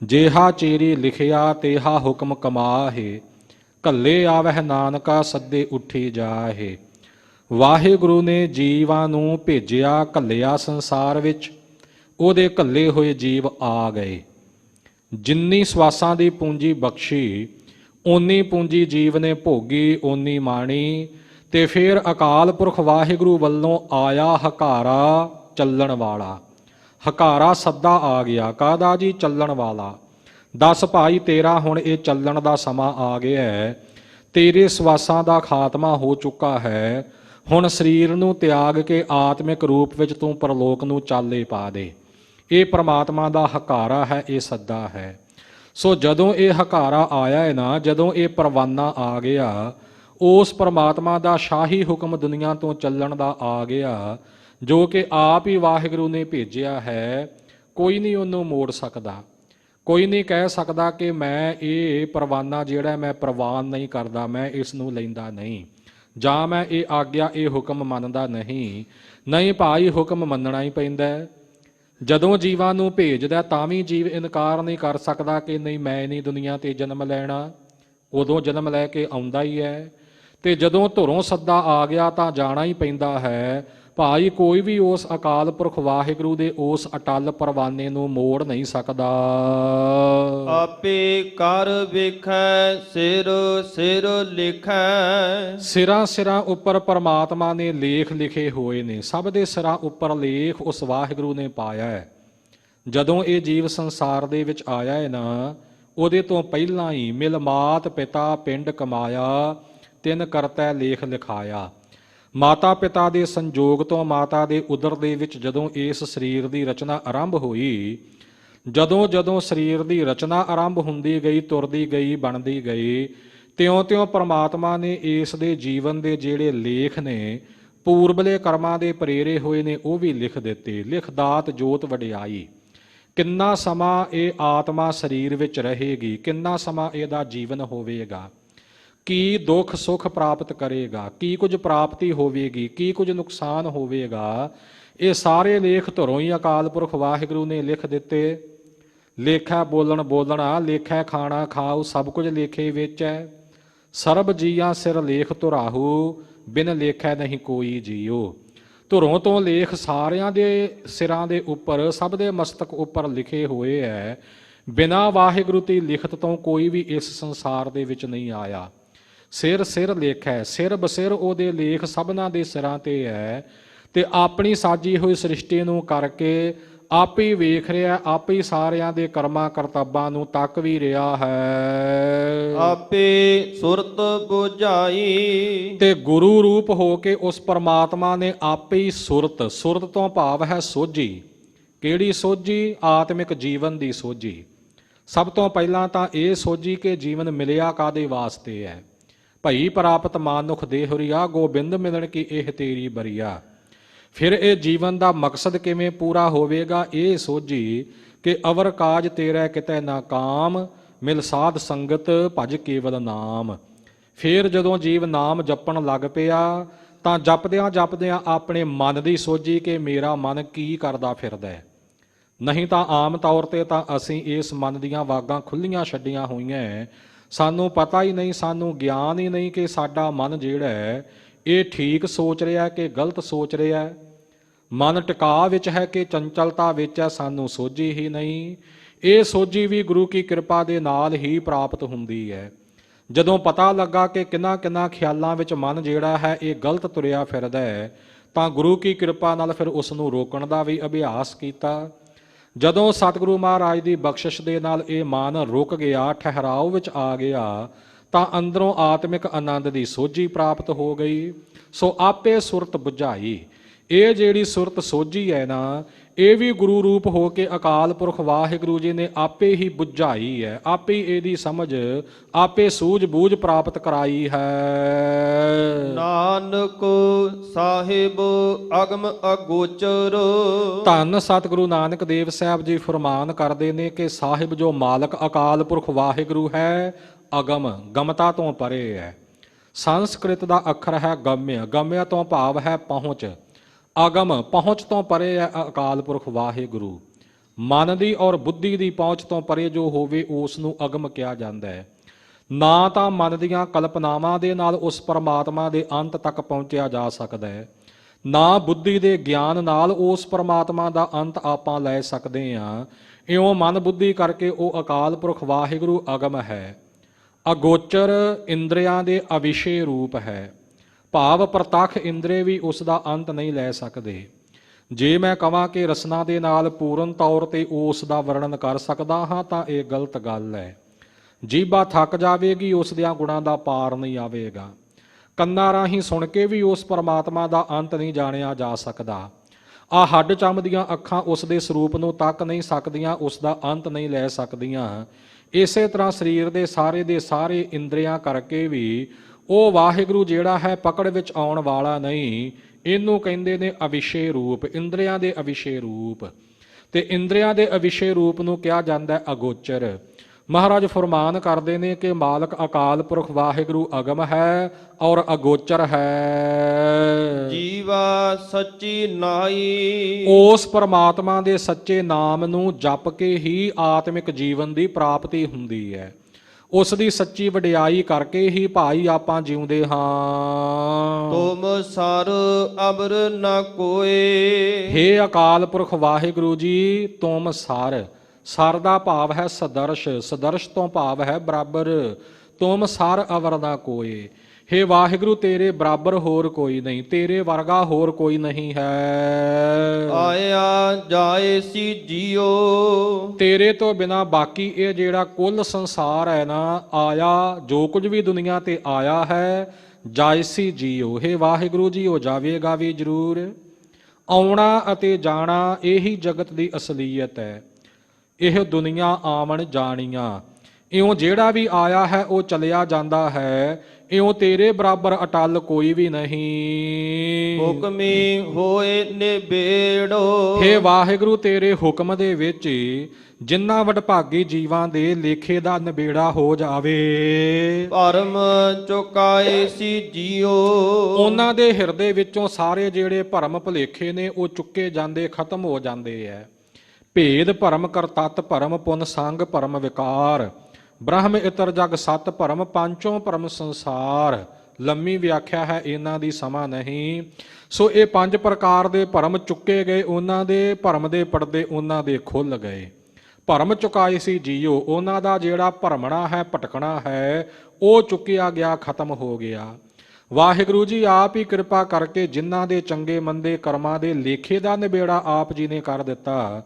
ਜੇਹਾ ਚੇਰੀ ਲਿਖਿਆ ਤੇਹਾ ਹੁਕਮ ਕਮਾਹੇ, ਘੱਲੇ ਆਵਹਿ ਨਾਨਕਾ ਸੱਦੇ ਉੱਠੀ ਜਾਹੇ। ਵਾਹਿਗੁਰੂ ਨੇ ਜੀਵਾਂ ਨੂੰ ਭੇਜਿਆ, ਘੱਲਿਆ ਸੰਸਾਰ ਵਿੱਚ, ਉਹਦੇ ਘੱਲੇ ਹੋਏ ਜੀਵ ਆ ਗਏ। ਜਿੰਨੀ ਸਵਾਸਾਂ ਦੀ ਪੂੰਜੀ ਬਖਸ਼ੀ, ਓਨੀ ਪੂੰਜੀ ਜੀਵ ਨੇ ਭੋਗੀ, ਓਨੀ ਮਾਣੀ। ਤੇ ਫਿਰ ਅਕਾਲ ਪੁਰਖ ਵਾਹਿਗੁਰੂ ਵੱਲੋਂ ਆਇਆ ਹਕਾਰਾ ਚੱਲਣ ਵਾਲਾ। ਹਕਾਰਾ ਸੱਦਾ ਆ ਗਿਆ, ਕਾਹਦਾ ਜੀ? ਚੱਲਣ ਵਾਲਾ। ਦੱਸ ਭਾਈ ਤੇਰਾ ਹੁਣ ਇਹ ਚੱਲਣ ਦਾ ਸਮਾਂ ਆ ਗਿਆ ਹੈ, ਤੇਰੇ ਸਵਾਸਾਂ ਦਾ ਖਾਤਮਾ ਹੋ ਚੁੱਕਾ ਹੈ, ਹੁਣ ਸਰੀਰ ਨੂੰ ਤਿਆਗ ਕੇ ਆਤਮਿਕ ਰੂਪ ਵਿੱਚ ਤੂੰ ਪਰਲੋਕ ਨੂੰ ਚਾਲੇ ਪਾ ਦੇ। ਇਹ ਪ੍ਰਮਾਤਮਾ ਦਾ ਹਕਾਰਾ ਹੈ, ਇਹ ਸੱਦਾ ਹੈ। ਸੋ ਜਦੋਂ ਇਹ ਹਕਾਰਾ ਆਇਆ ਹੈ ਨਾ, ਜਦੋਂ ਇਹ ਪਰਵਾਨਾ ਆ ਗਿਆ, ਉਸ ਪਰਮਾਤਮਾ ਦਾ ਸ਼ਾਹੀ ਹੁਕਮ ਦੁਨੀਆ ਤੋਂ ਚੱਲਣ ਦਾ ਆ ਗਿਆ, ਜੋ ਕਿ ਆਪ ਹੀ ਵਾਹਿਗੁਰੂ ਨੇ ਭੇਜਿਆ ਹੈ। ਕੋਈ ਨਹੀਂ ਉਹਨੂੰ ਮੋੜ ਸਕਦਾ, ਕੋਈ ਨਹੀਂ ਕਹਿ ਸਕਦਾ ਕਿ ਮੈਂ ਇਹ ਪਰਵਾਨਾ ਜਿਹੜਾ ਮੈਂ ਪ੍ਰਵਾਨ ਨਹੀਂ ਕਰਦਾ, ਮੈਂ ਇਸ ਨੂੰ ਲੈਂਦਾ ਨਹੀਂ, ਜਾਂ ਮੈਂ ਇਹ ਆਗਿਆ ਇਹ ਹੁਕਮ ਮੰਨਦਾ ਨਹੀਂ। ਨਹੀਂ ਭਾਈ, ਹੁਕਮ ਮੰਨਣਾ ਹੀ ਪੈਂਦਾ। ਜਦੋਂ ਜੀਵਾਂ ਨੂੰ ਭੇਜਦਾ ਤਾਂ ਵੀ ਜੀਵ ਇਨਕਾਰ ਨਹੀਂ ਕਰ ਸਕਦਾ ਕਿ ਨਹੀਂ ਮੈਂ ਨਹੀਂ ਦੁਨੀਆ ਤੇ ਜਨਮ ਲੈਣਾ। ਉਦੋਂ ਜਨਮ ਲੈ ਕੇ ਆਉਂਦਾ ਹੀ ਹੈ। ਤੇ ਜਦੋਂ ਧੁਰੋਂ ਸੱਦਾ ਆ ਗਿਆ ਤਾਂ ਜਾਣਾ ਹੀ ਪੈਂਦਾ ਹੈ। ਭਾਈ ਕੋਈ ਵੀ ਉਸ ਅਕਾਲ ਪੁਰਖ ਵਾਹਿਗੁਰੂ ਦੇ ਉਸ ਅਟਲ ਪਰਵਾਨੇ ਨੂੰ ਮੋੜ ਨਹੀਂ ਸਕਦਾ। ਆਪੇ ਕਰ ਵੇਖੈ ਸਿਰ ਸਿਰ ਲਿਖੈ। ਸਿਰਾਂ ਸਿਰਾਂ ਉੱਪਰ ਪਰਮਾਤਮਾ ਨੇ ਲੇਖ ਲਿਖੇ ਹੋਏ ਨੇ, ਸਭ ਦੇ ਸਿਰਾਂ ਉੱਪਰ ਲੇਖ ਉਸ ਵਾਹਿਗੁਰੂ ਨੇ ਪਾਇਆ ਹੈ। ਜਦੋਂ ਇਹ ਜੀਵ ਸੰਸਾਰ ਦੇ ਵਿੱਚ ਆਇਆ ਹੈ ਨਾ, ਉਹਦੇ ਤੋਂ ਪਹਿਲਾਂ ਹੀ ਮਿਲ ਮਾਤ ਪਿਤਾ ਪਿੰਡ ਕਮਾਇਆ, ਤਿੰਨ ਕਰਤੈ ਲੇਖ ਲਿਖਾਇਆ। ਮਾਤਾ ਪਿਤਾ ਦੇ ਸੰਜੋਗ ਤੋਂ, ਮਾਤਾ ਦੇ ਉਦਰ ਦੇ ਵਿੱਚ ਜਦੋਂ ਇਸ ਸਰੀਰ ਦੀ ਰਚਨਾ ਆਰੰਭ ਹੋਈ, ਜਦੋਂ ਜਦੋਂ ਸਰੀਰ ਦੀ ਰਚਨਾ ਆਰੰਭ ਹੁੰਦੀ ਗਈ, ਤੁਰਦੀ ਗਈ, ਬਣਦੀ ਗਈ, ਤਿਉਂ-ਤਿਉਂ ਪਰਮਾਤਮਾ ਨੇ ਇਸ ਦੇ ਜੀਵਨ ਦੇ ਜਿਹੜੇ ਲੇਖ ਨੇ, ਪੂਰਬਲੇ ਕਰਮਾਂ ਦੇ ਪ੍ਰੇਰੇ ਹੋਏ ਨੇ, ਉਹ ਵੀ ਲਿਖ ਦਿੱਤੇ। ਲਿਖ ਦਾਤ ਜੋਤ ਵਡਿਆਈ। ਕਿੰਨਾ ਸਮਾਂ ਇਹ ਆਤਮਾ ਸਰੀਰ ਵਿੱਚ ਰਹੇਗੀ, ਕਿੰਨਾ ਸਮਾਂ ਇਹਦਾ ਜੀਵਨ ਹੋਵੇਗਾ, ਕੀ ਦੁੱਖ ਸੁੱਖ ਪ੍ਰਾਪਤ ਕਰੇਗਾ, ਕੀ ਕੁਝ ਪ੍ਰਾਪਤੀ ਹੋਵੇਗੀ, ਕੀ ਕੁਝ ਨੁਕਸਾਨ ਹੋਵੇਗਾ, ਇਹ ਸਾਰੇ ਲੇਖ ਧੁਰੋਂ ਹੀ ਅਕਾਲ ਪੁਰਖ ਵਾਹਿਗੁਰੂ ਨੇ ਲਿਖ ਦਿੱਤੇ। ਲੇਖਾ ਬੋਲਣ ਬੋਲਣਾ, ਲੇਖਾ ਖਾਣਾ ਖਾਓ, ਸਭ ਕੁਝ ਲੇਖੇ ਵਿੱਚ ਹੈ। ਸਰਬ ਜੀਆਂ ਸਿਰ ਲੇਖ ਧੁਰਾਹੂ, ਬਿਨ ਲੇਖੈ ਨਹੀਂ ਕੋਈ ਜੀਓ। ਧੁਰੋਂ ਤੋਂ ਲੇਖ ਸਾਰਿਆਂ ਦੇ ਸਿਰਾਂ ਦੇ ਉੱਪਰ, ਸਭ ਦੇ ਮਸਤਕ ਉੱਪਰ ਲਿਖੇ ਹੋਏ ਹੈ। ਬਿਨਾਂ ਵਾਹਿਗੁਰੂ ਦੀ ਲਿਖਤ ਤੋਂ ਕੋਈ ਵੀ ਇਸ ਸੰਸਾਰ ਦੇ ਵਿੱਚ ਨਹੀਂ ਆਇਆ। ਸਿਰ ਸਿਰ ਲੇਖ ਹੈ, ਸਿਰ ਬਸਿਰ ਉਹਦੇ ਲੇਖ ਸਭਨਾਂ ਦੇ ਸਿਰਾਂ ਤੇ ਹੈ। ਤੇ ਆਪਣੀ ਸਾਜੀ ਹੋਈ ਸ੍ਰਿਸ਼ਟੀ ਨੂੰ ਕਰਕੇ ਆਪੇ ਹੀ ਵੇਖ ਰਿਹਾ, ਆਪੇ ਹੀ ਸਾਰਿਆਂ ਦੇ ਕਰਮਾਂ ਕਰਤੱਬਾਂ ਨੂੰ ਤੱਕ ਵੀ ਰਿਹਾ ਹੈ। ਆਪੇ ਸੁਰਤ 부ਝਾਈ। ਤੇ ਗੁਰੂ ਰੂਪ ਹੋ ਕੇ ਉਸ ਪਰਮਾਤਮਾ ਨੇ ਆਪੇ ਹੀ ਸੁਰਤ, ਸੁਰਤ ਤੋਂ ਭਾਵ ਹੈ ਸੋਝੀ। ਕਿਹੜੀ ਸੋਝੀ? ਆਤਮਿਕ ਜੀਵਨ ਦੀ ਸੋਝੀ। ਸਭ ਤੋਂ ਪਹਿਲਾਂ ਤਾਂ ਇਹ ਸੋਝੀ ਕਿ ਜੀਵਨ ਮਿਲਿਆ ਕਾਦੇ ਵਾਸਤੇ ਹੈ। ਭਈ ਪ੍ਰਾਪਤ ਮਾਨੁਖ ਦੇਹੁਰੀਆ, ਗੋਬਿੰਦ ਮਿਲਣ ਕੀ ਇਹ ਤੇਰੀ ਬਰੀਆ। ਫਿਰ ਇਹ ਜੀਵਨ ਦਾ ਮਕਸਦ ਕਿਵੇਂ ਪੂਰਾ ਹੋਵੇਗਾ? ਇਹ ਸੋਝੀ ਕਿ ਅਵਰ ਕਾਜ ਤੇਰਾ ਕਿਤੇ ਨਾ ਕਾਮ, ਮਿਲ ਸਾਧ ਸੰਗਤ ਭਜ ਕੇਵਲ ਨਾਮ। ਫਿਰ ਜਦੋਂ ਜੀਵ ਨਾਮ ਜਪਣ ਲੱਗ ਪਿਆ ਤਾਂ ਜਪਦਿਆਂ ਜਪਦਿਆਂ ਆਪਣੇ ਮਨ ਦੀ ਸੋਝੀ ਕਿ ਮੇਰਾ ਮਨ ਕੀ ਕਰਦਾ ਫਿਰਦਾ ਹੈ। ਨਹੀਂ ਤਾਂ ਆਮ ਤੌਰ ਤੇ ਤਾਂ ਅਸੀਂ ਇਸ ਮਨ ਦੀਆਂ ਵਾਗਾਂ ਖੁੱਲੀਆਂ ਛੱਡੀਆਂ ਹੋਈਆਂ, ਸਾਨੂੰ ਪਤਾ ਹੀ ਨਹੀਂ, ਸਾਨੂੰ ਗਿਆਨ ਹੀ ਨਹੀਂ ਕਿ ਸਾਡਾ ਮਨ ਜਿਹੜਾ ਹੈ ਇਹ ਠੀਕ ਸੋਚ ਰਿਹਾ ਕਿ ਗਲਤ ਸੋਚ ਰਿਹਾ। ਮਨ ਟਿਕਾ ਵਿੱਚ ਹੈ ਕਿ ਚੰਚਲਤਾ ਵਿੱਚ ਹੈ, ਸਾਨੂੰ ਸੋਝੀ ਹੀ ਨਹੀਂ। ਇਹ ਸੋਝੀ ਵੀ ਗੁਰੂ ਕੀ ਕਿਰਪਾ ਦੇ ਨਾਲ ਹੀ ਪ੍ਰਾਪਤ ਹੁੰਦੀ ਹੈ। ਜਦੋਂ ਪਤਾ ਲੱਗਾ ਕਿ ਕਿੰਨਾ ਕਿੰਨਾ ਖਿਆਲਾਂ ਵਿੱਚ ਮਨ ਜਿਹੜਾ ਹੈ ਇਹ ਗਲਤ ਤੁਰਿਆ ਫਿਰਦਾ ਹੈ ਤਾਂ ਗੁਰੂ ਕੀ ਕਿਰਪਾ ਨਾਲ ਫਿਰ ਉਸ ਨੂੰ ਰੋਕਣ ਦਾ ਵੀ ਅਭਿਆਸ ਕੀਤਾ। ਜਦੋਂ ਸਤਿਗੁਰੂ ਮਹਾਰਾਜ ਦੀ ਬਖਸ਼ਿਸ਼ ਦੇ ਨਾਲ ਇਹ ਮਨ ਰੁਕ ਗਿਆ, ਠਹਿਰਾਓ ਵਿੱਚ ਆ ਗਿਆ, ਤਾਂ ਅੰਦਰੋਂ ਆਤਮਿਕ ਆਨੰਦ ਦੀ ਸੋਝੀ ਪ੍ਰਾਪਤ ਹੋ ਗਈ। ਸੋ ਆਪੇ ਸੁਰਤ ਬੁਝਾਈ। ਇਹ ਜਿਹੜੀ ਸੁਰਤ ਸੋਝੀ ਹੈ ਨਾ, ਇਹ ਵੀ ਗੁਰੂ ਰੂਪ ਹੋ ਕੇ ਅਕਾਲ ਪੁਰਖ ਵਾਹਿਗੁਰੂ ਜੀ ਨੇ ਆਪੇ ਹੀ ਬੁਝਾਈ ਹੈ, ਆਪੇ ਇਹਦੀ ਸਮਝ, ਆਪੇ ਸੂਝ ਬੂਝ ਪ੍ਰਾਪਤ ਕਰਾਈ ਹੈ। ਨਾਨਕ ਸਾਹਿਬ ਅਗਮ ਅਗੋਚਰ। ਧੰਨ ਸਤਿਗੁਰੂ ਨਾਨਕ ਦੇਵ ਸਾਹਿਬ ਜੀ ਫਰਮਾਨ ਕਰਦੇ ਨੇ ਕਿ ਸਾਹਿਬ ਜੋ ਮਾਲਕ ਅਕਾਲ ਪੁਰਖ ਵਾਹਿਗੁਰੂ ਹੈ, ਅਗਮ ਗਮਤਾ ਤੋਂ ਪਰੇ ਹੈ। ਸੰਸਕ੍ਰਿਤ ਦਾ ਅੱਖਰ ਹੈ ਗਮਯ, ਗਮਯ ਤੋਂ ਭਾਵ ਹੈ ਪਹੁੰਚ। ਅਗਮ ਪਹੁੰਚ ਤੋਂ ਪਰੇ ਹੈ ਅਕਾਲ ਪੁਰਖ ਵਾਹਿਗੁਰੂ। ਮਨ ਦੀ ਔਰ ਬੁੱਧੀ ਦੀ ਪਹੁੰਚ ਤੋਂ ਪਰੇ ਜੋ ਹੋਵੇ ਉਸ ਨੂੰ ਅਗਮ ਕਿਹਾ ਜਾਂਦਾ ਹੈ। ਨਾ ਤਾਂ ਮਨ ਦੀਆਂ ਕਲਪਨਾਵਾਂ ਦੇ ਨਾਲ ਉਸ ਪਰਮਾਤਮਾ ਦੇ ਅੰਤ ਤੱਕ ਪਹੁੰਚਿਆ ਜਾ ਸਕਦਾ ਹੈ, ਨਾ ਬੁੱਧੀ ਦੇ ਗਿਆਨ ਨਾਲ ਉਸ ਪਰਮਾਤਮਾ ਦਾ ਅੰਤ ਆਪਾਂ ਲੈ ਸਕਦੇ ਹਾਂ। ਇਉਂ ਮਨ ਬੁੱਧੀ ਕਰਕੇ ਉਹ ਅਕਾਲ ਪੁਰਖ ਵਾਹਿਗੁਰੂ ਅਗਮ ਹੈ। ਅਗੋਚਰ ਇੰਦਰੀਆਂ ਦੇ ਅਵਿਸ਼ੇ ਰੂਪ ਹੈ, ਭਾਵ ਪ੍ਰਤੱਖ ਇੰਦਰੀ ਵੀ ਉਸ ਦਾ ਅੰਤ ਨਹੀਂ ਲੈ ਸਕਦੇ। ਜੇ ਮੈਂ ਕਹਾਂ ਕਿ ਰਸਨਾ ਦੇ ਨਾਲ ਪੂਰਨ ਤੌਰ ਤੇ ਉਸ ਦਾ ਵਰਣਨ ਕਰ ਸਕਦਾ ਹਾਂ ਤਾਂ ਇਹ ਗਲਤ ਗੱਲ ਹੈ। ਜੀਭਾ ਥੱਕ ਜਾਵੇਗੀ, ਉਸ ਦਿਆਂ ਗੁਣਾਂ ਦਾ ਪਾਰ ਨਹੀਂ ਆਵੇਗਾ। ਕੰਨਾਂ ਰਾਹੀਂ ਸੁਣ ਕੇ ਵੀ ਉਸ ਪਰਮਾਤਮਾ ਦਾ ਅੰਤ ਨਹੀਂ ਜਾਣਿਆ ਜਾ ਸਕਦਾ। ਆਹ ਹੱਡ ਚੰਮ ਦੀਆਂ ਅੱਖਾਂ ਉਸ ਦੇ ਸਰੂਪ ਨੂੰ ਤੱਕ ਨਹੀਂ ਸਕਦੀਆਂ, ਉਸ ਦਾ ਅੰਤ ਨਹੀਂ ਲੈ ਸਕਦੀਆਂ। ਇਸੇ ਤਰ੍ਹਾਂ ਸਰੀਰ ਦੇ ਸਾਰੇ ਇੰਦਰੀਆਂ ਕਰਕੇ ਵੀ ਉਹ ਵਾਹਿਗੁਰੂ ਜਿਹੜਾ ਹੈ ਪਕੜ ਵਿੱਚ ਆਉਣ ਵਾਲਾ ਨਹੀਂ। ਇਹਨੂੰ ਕਹਿੰਦੇ ਨੇ ਅਵਿਸ਼ੇ ਰੂਪ, ਇੰਦਰੀਆਂ ਦੇ ਅਵਿਸ਼ੇ ਰੂਪ। ਤੇ ਇੰਦਰੀਆਂ ਦੇ ਅਵਿਸ਼ੇ ਰੂਪ ਨੂੰ ਕਿਹਾ ਜਾਂਦਾ ਅਗੋਚਰ। ਮਹਾਰਾਜ ਫਰਮਾਨ ਕਰਦੇ ਨੇ ਕਿ ਮਾਲਕ ਅਕਾਲ ਪੁਰਖ ਵਾਹਿਗੁਰੂ ਅਗਮ ਹੈ ਔਰ ਅਗੋਚਰ ਹੈ। ਜੀਵਾ ਸੱਚੀ ਨਾਈ। ਉਸ ਪਰਮਾਤਮਾ ਦੇ ਸੱਚੇ ਨਾਮ ਨੂੰ ਜਪ ਕੇ ਹੀ ਆਤਮਿਕ ਜੀਵਨ ਦੀ ਪ੍ਰਾਪਤੀ ਹੁੰਦੀ ਹੈ। ਉਸ ਦੀ ਸੱਚੀ ਵਡਿਆਈ ਕਰਕੇ ਹੀ ਭਾਈ ਆਪਾਂ ਜਿਉਂਦੇ ਹਾਂ। ਤੁਮ ਸਰ ਅਬਰ ਨ ਕੋਏ। ਹੇ ਅਕਾਲ ਪੁਰਖ ਵਾਹਿਗੁਰੂ ਜੀ, ਤੁਮ ਸਰ, ਸਰ ਦਾ ਭਾਵ ਹੈ ਸਦਰਸ਼, ਸਦਰਸ਼ ਤੋਂ ਭਾਵ ਹੈ ਬਰਾਬਰ। ਤੁਮ ਸਰ ਅਵਰ ਨਾ ਕੋਏ। ਹੇ ਵਾਹਿਗੁਰੂ, ਤੇਰੇ ਬਰਾਬਰ ਹੋਰ ਕੋਈ ਨਹੀਂ, ਤੇਰੇ ਵਰਗਾ ਹੋਰ ਕੋਈ ਨਹੀਂ ਹੈ। ਆਇਆ ਜਾਏ ਸੀ ਜੀਓ। ਤੇਰੇ ਤੋਂ ਬਿਨਾ ਬਾਕੀ ਇਹ ਜਿਹੜਾ ਕੁੱਲ ਸੰਸਾਰ ਹੈ ਨਾ, ਆਇਆ ਜੋ ਕੁਝ ਵੀ ਦੁਨੀਆ ਤੇ ਆਇਆ ਹੈ, ਜਾਇਸੀ ਜੀਓ। ਹੇ ਵਾਹਿਗੁਰੂ ਜੀ, ਉਹ ਜਾਵੇਗਾ ਵੀ ਜ਼ਰੂਰ। ਆਉਣਾ ਅਤੇ ਜਾਣਾ ਇਹੀ ਜਗਤ ਦੀ ਅਸਲੀਅਤ ਹੈ। ਇਹ ਦੁਨੀਆ ਆਵਣ ਜਾਣੀਆਂ। ਇਉਂ ਜਿਹੜਾ ਵੀ ਆਇਆ ਹੈ ਉਹ ਚਲਿਆ ਜਾਂਦਾ ਹੈ। ਇਉਂ ਤੇਰੇ ਬਰਾਬਰ ਅਟਲ ਕੋਈ ਵੀ ਨਹੀਂ। ਹੁਕਮੀ ਹੋਏ ਨਿਬੇੜੋ। ਹੇ ਵਾਹਿਗੁਰੂ, ਤੇਰੇ ਹੁਕਮ ਦੇ ਵਿੱਚ ਜਿਨ੍ਹਾਂ ਵਡਭਾਗੀ ਜੀਵਾਂ ਦੇ ਲੇਖੇ ਦਾ ਨਿਬੇੜਾ ਹੋ ਜਾਵੇ। ਭਰਮ ਚੁਕਾਏ ਸੀ ਜੀਓ। ਉਹਨਾਂ ਦੇ ਹਿਰਦੇ ਵਿੱਚੋਂ ਸਾਰੇ ਜਿਹੜੇ ਭਰਮ ਭੁਲੇਖੇ ਨੇ ਉਹ ਚੁੱਕੇ ਜਾਂਦੇ, ਖਤਮ ਹੋ ਜਾਂਦੇ ਐ। ਭੇਦ ਭਰਮ ਕਰਤੱਤ ਭਰਮ ਪੁੰਨ ਸੰਗ ਭਰਮ ਵਿਕਾਰ ਬ੍ਰਹਮ ਇਤਰ ਜਗ ਸਤ ਭਰਮ ਪੰਚੋਂ ਭਰਮ ਸੰਸਾਰ। ਲੰਮੀ ਵਿਆਖਿਆ ਹੈ, ਇਹਨਾਂ ਦੀ ਸਮਾਂ ਨਹੀਂ। ਸੋ ਇਹ 5 ਪ੍ਰਕਾਰ ਦੇ ਭਰਮ ਚੁੱਕੇ ਗਏ, ਉਹਨਾਂ ਦੇ ਭਰਮ ਦੇ ਪਰਦੇ ਉਹਨਾਂ ਦੇ ਖੁੱਲ ਗਏ। ਭਰਮ ਚੁਕਾਏ ਸੀ ਜੀਓ, ਉਹਨਾਂ ਦਾ ਜਿਹੜਾ ਭਰਮਣਾ ਹੈ, ਭਟਕਣਾ ਹੈ, ਉਹ ਚੁੱਕਿਆ ਗਿਆ, ਖਤਮ ਹੋ ਗਿਆ। ਵਾਹਿਗੁਰੂ ਜੀ ਆਪ ਹੀ ਕਿਰਪਾ ਕਰਕੇ ਜਿਨ੍ਹਾਂ ਦੇ ਚੰਗੇ ਮੰਦੇ ਕਰਮਾਂ ਦੇ ਲੇਖੇ ਦਾ ਨਿਬੇੜਾ ਆਪ ਜੀ ਨੇ ਕਰ ਦਿੱਤਾ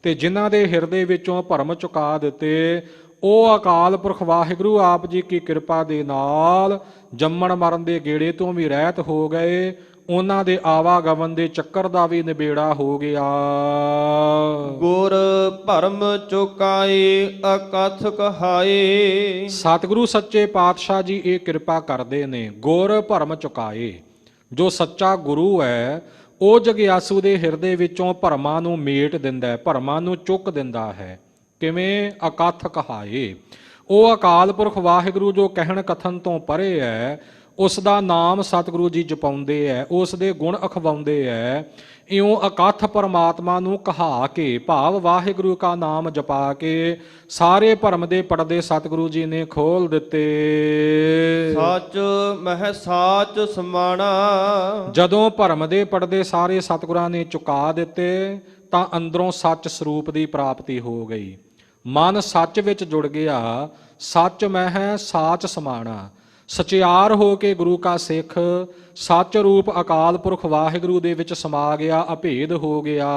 ਤੇ ਜਿਨ੍ਹਾਂ ਦੇ ਹਿਰਦੇ ਵਿੱਚੋਂ ਭਰਮ ਚੁਕਾ ਦਿੱਤੇ, ਉਹ ਅਕਾਲ ਪੁਰਖ ਵਾਹਿਗੁਰੂ ਆਪ ਜੀ ਕੀ ਕਿਰਪਾ ਦੇ ਨਾਲ ਜੰਮਣ ਮਰਨ ਦੇ ਗੇੜੇ ਤੋਂ ਵੀ ਰਹਿਤ ਹੋ ਗਏ। ਉਹਨਾਂ ਦੇ ਆਵਾਗਮਨ ਦੇ ਚੱਕਰ ਦਾ ਵੀ ਨਿਬੇੜਾ ਹੋ ਗਿਆ। ਗੁਰ ਭਰਮ ਚੁਕਾਏ ਅਕਥ ਕਹਾਏ। ਸਤਿਗੁਰੂ ਸੱਚੇ ਪਾਤਸ਼ਾਹ ਜੀ ਇਹ ਕਿਰਪਾ ਕਰਦੇ ਨੇ। ਗੁਰ ਭਰਮ ਚੁਕਾਏ, ਜੋ ਸੱਚਾ ਗੁਰੂ ਹੈ ਉਹ ਜਗਿਆਸੂ ਦੇ ਹਿਰਦੇ ਵਿੱਚੋਂ ਭਰਮਾਂ ਨੂੰ ਮੇਟ ਦਿੰਦਾ ਹੈ, ਭਰਮਾਂ ਨੂੰ ਚੁੱਕ ਦਿੰਦਾ ਹੈ। ਕਿਵੇਂ? ਅਕਥ ਕਹਾਏ। ਉਹ ਅਕਾਲ ਪੁਰਖ ਵਾਹਿਗੁਰੂ ਜੋ ਕਹਿਣ ਕਥਨ ਤੋਂ ਪਰੇ ਹੈ, ਉਸ ਦਾ ਨਾਮ ਸਤਿਗੁਰੂ ਜੀ ਜਪਾਉਂਦੇ ਹੈ, ਉਸ ਦੇ ਗੁਣ ਅਖਵਾਉਂਦੇ ਹੈ। ਇਉਂ ਅਕਥ ਪਰਮਾਤਮਾ ਨੂੰ ਕਹਾ ਕੇ, ਭਾਵ ਵਾਹਿਗੁਰੂ ਕਾ ਨਾਮ ਜਪਾ ਕੇ ਸਾਰੇ ਭਰਮ ਦੇ ਪਰਦੇ ਸਤਿਗੁਰੂ ਜੀ ਨੇ ਖੋਲ ਦਿੱਤੇ। ਸੱਚ ਮਹਿ ਸਾਚ ਸਮਾਣਾ। ਜਦੋਂ ਭਰਮ ਦੇ ਪਰਦੇ ਸਾਰੇ ਸਤਿਗੁਰਾਂ ਨੇ ਚੁਕਾ ਦਿੱਤੇ ਤਾਂ ਅੰਦਰੋਂ ਸੱਚ ਸਰੂਪ ਦੀ ਪ੍ਰਾਪਤੀ ਹੋ ਗਈ। ਮਨ ਸੱਚ ਵਿੱਚ ਜੁੜ ਗਿਆ। ਸੱਚ ਮਹਿ ਸਾਚ ਸਮਾਣਾ। ਸਚਿਆਰ ਹੋ ਕੇ ਗੁਰੂ ਕਾ ਸਿੱਖ ਸੱਚ ਰੂਪ ਅਕਾਲ ਪੁਰਖ ਵਾਹਿਗੁਰੂ ਦੇ ਵਿੱਚ ਸਮਾ ਗਿਆ, ਅਭੇਦ ਹੋ ਗਿਆ।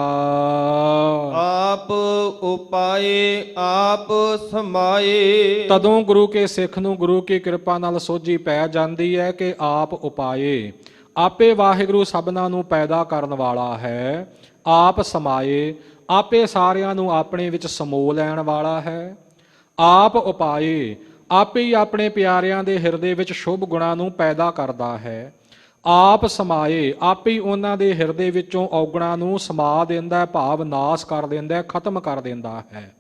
ਆਪ ਉਪਾਏ ਆਪ ਸਮਾਏ। ਤਦੋਂ ਗੁਰੂ ਕੇ ਸਿੱਖ ਨੂੰ ਗੁਰੂ ਕੀ ਕਿਰਪਾ ਨਾਲ ਸੋਝੀ ਪੈ ਜਾਂਦੀ ਹੈ ਕਿ ਆਪ ਉਪਾਏ, ਆਪੇ ਵਾਹਿਗੁਰੂ ਸਭਨਾਂ ਨੂੰ ਪੈਦਾ ਕਰਨ ਵਾਲਾ ਹੈ। ਆਪ ਸਮਾਏ, ਆਪੇ ਸਾਰਿਆਂ ਨੂੰ ਆਪਣੇ ਵਿੱਚ ਸਮੋ ਲੈਣ ਵਾਲਾ ਹੈ। ਆਪ ਉਪਾਏ, ਆਪੇ ਹੀ ਆਪਣੇ ਪਿਆਰਿਆਂ ਦੇ ਹਿਰਦੇ ਵਿੱਚ ਸ਼ੁਭ ਗੁਣਾਂ ਨੂੰ ਪੈਦਾ ਕਰਦਾ ਹੈ। ਆਪ ਸਮਾਏ, ਆਪੇ ਹੀ ਉਹਨਾਂ ਦੇ ਹਿਰਦੇ ਵਿੱਚੋਂ ਔਗੁਣਾਂ ਨੂੰ ਸਮਾ ਦਿੰਦਾ, ਭਾਵ ਨਾਸ ਕਰ ਦਿੰਦਾ, ਖਤਮ ਕਰ ਦਿੰਦਾ ਹੈ।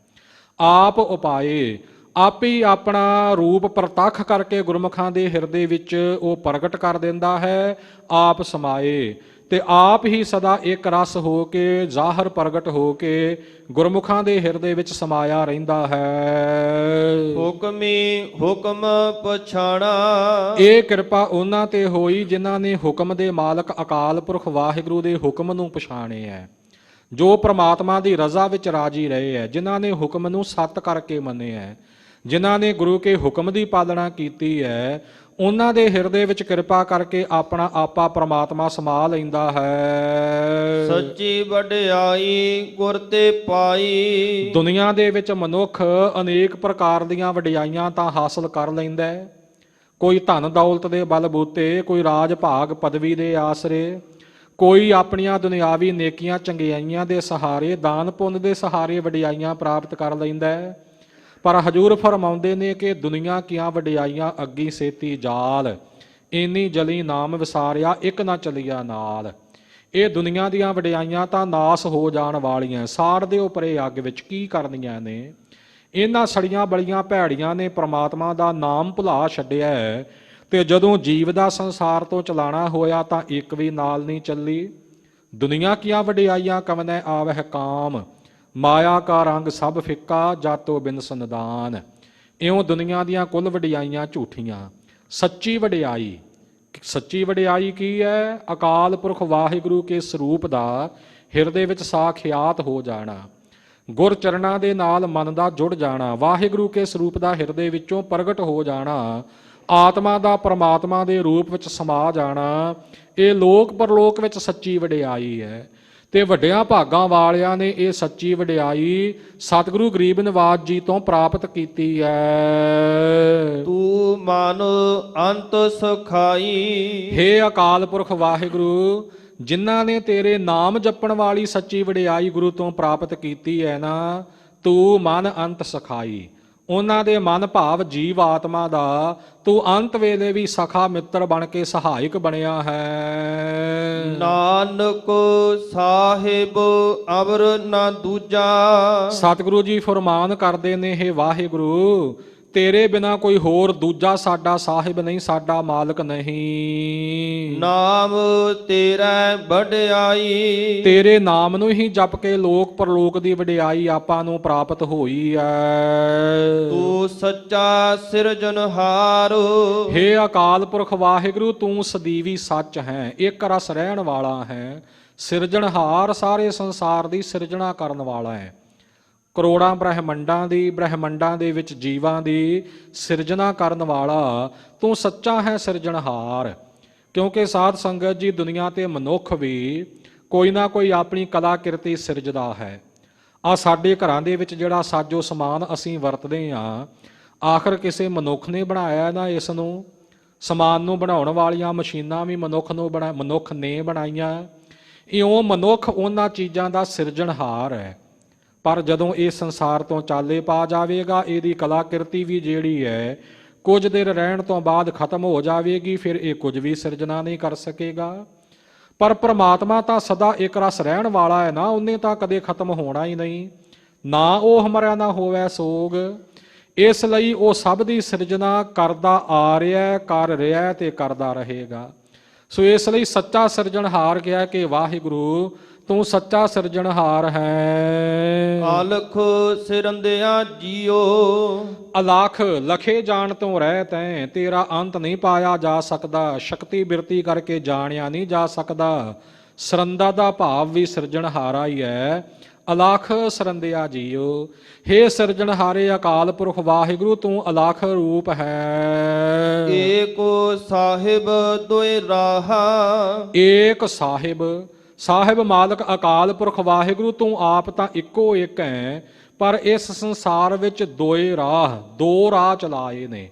ਆਪ ਉਪਾਏ, ਆਪੇ ਹੀ ਆਪਣਾ ਰੂਪ ਪ੍ਰਤੱਖ ਕਰਕੇ ਗੁਰਮੁਖਾਂ ਦੇ ਹਿਰਦੇ ਵਿੱਚ ਉਹ ਪ੍ਰਗਟ ਕਰ ਦਿੰਦਾ ਹੈ। ਆਪ ਸਮਾਏ, ਤੇ ਆਪ ਹੀ ਸਦਾ ਇੱਕ ਰਸ ਹੋ ਕੇ ਜ਼ਾਹਰ ਪ੍ਰਗਟ ਹੋ ਕੇ ਗੁਰਮੁਖਾਂ ਦੇ ਹਿਰਦੇ ਵਿੱਚ ਸਮਾਇਆ ਰਹਿੰਦਾ ਹੈ। ਹੁਕਮੀ ਹੁਕਮ ਪਛਾਣਾ। ਇਹ ਕਿਰਪਾ ਉਹਨਾਂ ਤੇ ਹੋਈ ਜਿਨ੍ਹਾਂ ਨੇ ਹੁਕਮ ਦੇ ਮਾਲਕ ਅਕਾਲ ਪੁਰਖ ਵਾਹਿਗੁਰੂ ਦੇ ਹੁਕਮ ਨੂੰ ਪਛਾਣਿਆ ਹੈ, ਜੋ ਪ੍ਰਮਾਤਮਾ ਦੀ ਰਜ਼ਾ ਵਿੱਚ ਰਾਜੀ ਰਹੇ ਹੈ, ਜਿਨ੍ਹਾਂ ਨੇ ਹੁਕਮ ਨੂੰ ਸੱਤ ਕਰਕੇ ਮੰਨਿਆ ਹੈ, ਜਿਨ੍ਹਾਂ ਨੇ ਗੁਰੂ ਕੇ ਹੁਕਮ ਦੀ ਪਾਲਣਾ ਕੀਤੀ ਹੈ, ਉਹਨਾਂ ਦੇ ਹਿਰਦੇ ਵਿੱਚ ਕਿਰਪਾ ਕਰਕੇ ਆਪਣਾ ਆਪਾ ਪ੍ਰਮਾਤਮਾ ਸਮਾ ਲੈਂਦਾ ਹੈ। ਸੱਚੀ ਵਡਿਆਈ ਗੁਰ ਤੇ ਪਾਈ। ਦੁਨੀਆ ਦੇ ਵਿੱਚ ਮਨੁੱਖ ਅਨੇਕ ਪ੍ਰਕਾਰ ਦੀਆਂ ਵਡਿਆਈਆਂ ਤਾਂ ਹਾਸਲ ਕਰ ਲੈਂਦਾ ਹੈ। ਕੋਈ ਧਨ ਦੌਲਤ ਦੇ ਬਲਬੂਤੇ, ਕੋਈ ਰਾਜ ਭਾਗ ਪਦਵੀ ਦੇ ਆਸਰੇ, ਕੋਈ ਆਪਣੀਆਂ ਦੁਨਿਆਵੀ ਨੇਕੀਆਂ ਚੰਗਿਆਈਆਂ ਦੇ ਸਹਾਰੇ, ਦਾਨ ਪੁੰਨ ਦੇ ਸਹਾਰੇ ਵਡਿਆਈਆਂ ਪ੍ਰਾਪਤ ਕਰ ਲੈਂਦਾ ਹੈ। ਪਰ ਹਜੂਰ ਫਰਮਾਉਂਦੇ ਨੇ ਕਿ ਦੁਨੀਆ ਕੀਆਂ ਵਡਿਆਈਆਂ ਅੱਗੀ ਸੇਤੀ ਜਾਲ, ਇੰਨੀ ਜਲੀ ਨਾਮ ਵਿਸਾਰਿਆ ਇੱਕ ਨਾ ਚਲੀਆ ਨਾਲ। ਇਹ ਦੁਨੀਆ ਦੀਆਂ ਵਡਿਆਈਆਂ ਤਾਂ ਨਾਸ ਹੋ ਜਾਣ ਵਾਲੀਆਂ, ਸਾੜ ਦੇ ਉਪਰੇ ਅੱਗ ਵਿੱਚ ਕੀ ਕਰਨੀਆਂ ਨੇ। ਇਹਨਾਂ ਸੜੀਆਂ ਬਲੀਆਂ ਭੈੜੀਆਂ ਨੇ ਪ੍ਰਮਾਤਮਾ ਦਾ ਨਾਮ ਭੁਲਾ ਛੱਡਿਆ ਹੈ, ਤੇ ਜਦੋਂ ਜੀਵ ਦਾ ਸੰਸਾਰ ਤੋਂ ਚਲਾਣਾ ਹੋਇਆ ਤਾਂ ਇੱਕ ਵੀ ਨਾਲ ਨਹੀਂ ਚੱਲੀ। ਦੁਨੀਆ ਕੀਆਂ ਵਡਿਆਈਆਂ ਕਵਨੈ ਆਵਹਿ ਕਾਮ, ਮਾਇਆ ਕਾ ਰੰਗ ਸਭ ਫਿੱਕਾ, ਜਾਤੋ ਬਿਨ ਸੰਦਾਨ। ਇਉਂ ਦੁਨੀਆ ਦੀਆਂ ਕੁੱਲ ਵਡਿਆਈਆਂ ਝੂਠੀਆਂ। ਸੱਚੀ ਵਡਿਆਈ ਕੀ ਹੈ? ਅਕਾਲ ਪੁਰਖ ਵਾਹਿਗੁਰੂ ਕੇ ਸਰੂਪ ਦਾ ਹਿਰਦੇ ਵਿੱਚ ਸਾਖਿਆਤ ਹੋ ਜਾਣਾ, ਗੁਰ ਚਰਨਾਂ ਦੇ ਨਾਲ ਮਨ ਦਾ ਜੁੜ ਜਾਣਾ, ਵਾਹਿਗੁਰੂ ਕੇ ਸਰੂਪ ਦਾ ਹਿਰਦੇ ਵਿੱਚੋਂ ਪ੍ਰਗਟ ਹੋ ਜਾਣਾ, ਆਤਮਾ ਦਾ ਪਰਮਾਤਮਾ ਦੇ ਰੂਪ ਵਿੱਚ ਸਮਾ ਜਾਣਾ। ਇਹ ਲੋਕ ਪਰਲੋਕ ਵਿੱਚ ਸੱਚੀ ਵਡਿਆਈ ਹੈ। ਤੇ ਵੱਡਿਆਂ ਭਾਗਾਂ ਵਾਲਿਆਂ ਨੇ ਇਹ ਸੱਚੀ ਵਡਿਆਈ ਸਤਿਗੁਰੂ ਗਰੀਬ ਨਿਵਾਜ ਜੀ ਤੋਂ ਪ੍ਰਾਪਤ ਕੀਤੀ ਹੈ। ਤੂੰ ਮਨ ਅੰਤ ਸੁਖਾਈ। ਹੇ ਅਕਾਲ ਪੁਰਖ ਵਾਹਿਗੁਰੂ, ਜਿਨ੍ਹਾਂ ਨੇ ਤੇਰੇ ਨਾਮ ਜਪਣ ਵਾਲੀ ਸੱਚੀ ਵਡਿਆਈ ਗੁਰੂ ਤੋਂ ਪ੍ਰਾਪਤ ਕੀਤੀ ਹੈ ਨਾ, ਤੂੰ ਮਨ ਅੰਤ ਸੁਖਾਈ। ਉਹਨਾਂ ਦੇ ਮਨ ਭਾਵ ਜੀਵ ਆਤਮਾ ਦਾ ਤੂੰ ਅੰਤ ਵੇਲੇ ਵੀ ਸਖਾ ਮਿੱਤਰ ਬਣ ਕੇ ਸਹਾਇਕ ਬਣਿਆ ਹੈ। ਨਾਨਕ ਸਾਹਿਬ ਅਵਰ ਨਾ ਦੂਜਾ। ਸਤਿਗੁਰੂ ਜੀ ਫਰਮਾਨ ਕਰਦੇ ਨੇ, ਹੇ ਵਾਹਿਗੁਰੂ, ਤੇਰੇ ਬਿਨਾ ਕੋਈ ਹੋਰ ਦੂਜਾ ਸਾਡਾ ਸਾਹਿਬ ਨਹੀਂ, ਸਾਡਾ ਮਾਲਕ ਨਹੀਂ। ਨਾਮ ਤੇਰਾ ਵਡਿਆਈ। ਤੇਰੇ ਨਾਮ ਨੂੰ ਹੀ ਜਪ ਕੇ ਲੋਕ ਪਰਲੋਕ ਦੀ ਵਡਿਆਈ ਆਪਾਂ ਨੂੰ ਪ੍ਰਾਪਤ ਹੋਈ ਹੈ। ਤੂੰ ਸੱਚਾ ਸਿਰਜਣਹਾਰ। ਹੇ ਅਕਾਲ ਪੁਰਖ ਵਾਹਿਗੁਰੂ, ਤੂੰ ਸਦੀਵੀ ਸੱਚ ਹੈ, ਇੱਕ ਰਸ ਰਹਿਣ ਵਾਲਾ ਹੈ, ਸਿਰਜਣਹਾਰ, ਸਾਰੇ ਸੰਸਾਰ ਦੀ ਸਿਰਜਣਾ ਕਰਨ ਵਾਲਾ ਹੈ। ਕਰੋੜਾਂ ਬ੍ਰਹਿਮੰਡਾਂ ਦੇ ਵਿੱਚ ਜੀਵਾਂ ਦੀ ਸਿਰਜਣਾ ਕਰਨ ਵਾਲਾ ਤੂੰ ਸੱਚਾ ਹੈ, ਸਿਰਜਣਹਾਰ। ਕਿਉਂਕਿ ਸਾਧ ਸੰਗਤ ਜੀ, ਦੁਨੀਆ ਤੇ ਮਨੁੱਖ ਵੀ ਕੋਈ ਨਾ ਕੋਈ ਆਪਣੀ ਕਲਾ ਕਿਰਤੀ ਸਿਰਜਦਾ ਹੈ। ਆ ਸਾਡੇ ਘਰਾਂ ਦੇ ਵਿੱਚ ਜਿਹੜਾ ਸਾਜੋ ਸਮਾਨ ਅਸੀਂ ਵਰਤਦੇ ਹਾਂ, ਆਖਰ ਕਿਸੇ ਮਨੁੱਖ ਨੇ ਬਣਾਇਆ ਨਾ। ਇਸ ਨੂੰ ਸਮਾਨ ਨੂੰ ਬਣਾਉਣ ਵਾਲੀਆਂ ਮਸ਼ੀਨਾਂ ਵੀ ਮਨੁੱਖ ਨੇ ਬਣਾਈਆਂ। ਇਉਂ ਮਨੁੱਖ ਉਹਨਾਂ ਚੀਜ਼ਾਂ ਦਾ ਸਿਰਜਣਹਾਰ ਹੈ। ਪਰ ਜਦੋਂ ਇਹ ਸੰਸਾਰ ਤੋਂ ਚਾਲੇ ਪਾ ਜਾਵੇਗਾ, ਇਹਦੀ ਕਲਾਕਿਰਤੀ ਵੀ ਜਿਹੜੀ ਹੈ ਕੁਝ ਦੇਰ ਰਹਿਣ ਤੋਂ ਬਾਅਦ ਖਤਮ ਹੋ ਜਾਵੇਗੀ, ਫਿਰ ਇਹ ਕੁਝ ਵੀ ਸਿਰਜਣਾ ਨਹੀਂ ਕਰ ਸਕੇਗਾ। ਪਰ ਪ੍ਰਮਾਤਮਾ ਤਾਂ ਸਦਾ ਇੱਕ ਰਸ ਰਹਿਣ ਵਾਲਾ ਹੈ ਨਾ, ਉਹਨੇ ਤਾਂ ਕਦੇ ਖਤਮ ਹੋਣਾ ਹੀ ਨਹੀਂ। ਨਾ ਉਹ ਹਮਰਿਆ ਨਾ ਹੋਵੇ ਸੋਗ। ਇਸ ਲਈ ਉਹ ਸਭ ਦੀ ਸਿਰਜਣਾ ਕਰਦਾ ਆ ਰਿਹਾ, ਕਰ ਰਿਹਾ ਤੇ ਕਰਦਾ ਰਹੇਗਾ। ਸੋ ਇਸ ਲਈ ਸੱਚਾ ਸਿਰਜਣਹਾਰ ਕਿਹਾ ਕਿ ਵਾਹਿਗੁਰੂ ਤੂੰ ਸੱਚਾ ਸਿਰਜਣਹਾਰ ਹੈ। ਆਲਖ ਸਿਰੰਦਿਆ ਜੀਓ, ਅਲਖ ਲਖੇ ਜਾਣ ਤੋਂ ਰਹਿ ਤੈਂ, ਤੇਰਾ ਅੰਤ ਨਹੀਂ ਪਾਇਆ ਜਾ ਸਕਦਾ, ਸ਼ਕਤੀ ਬਿਰਤੀ ਕਰਕੇ ਜਾਣਿਆ ਨਹੀਂ ਜਾ ਸਕਦਾ। ਸਰੰਦਾ ਦਾ ਭਾਵ ਵੀ ਸਿਰਜਣਹਾਰਾ ਹੀ ਹੈ। ਅਲਖ ਸਰੰਦਿਆ ਜੀਓ, ਹੇ ਸਿਰਜਣਹਾਰੇ ਅਕਾਲ ਪੁਰਖ ਵਾਹਿਗੁਰੂ ਤੂੰ ਅਲਖ ਰੂਪ ਹੈ। ਏਕੋ ਸਾਹਿਬ ਦੋਇ ਰਾਹਾ, ਏਕ ਸਾਹਿਬ, ਸਾਹਿਬ ਮਾਲਕ ਅਕਾਲ ਪੁਰਖ ਵਾਹਿਗੁਰੂ ਤੂੰ ਆਪ ਤਾਂ ਇੱਕੋ ਇੱਕ ਹੈ, ਪਰ ਇਸ ਸੰਸਾਰ ਵਿੱਚ ਦੋਏ ਰਾਹ, ਦੋ ਰਾਹ ਚਲਾਏ ਨੇ।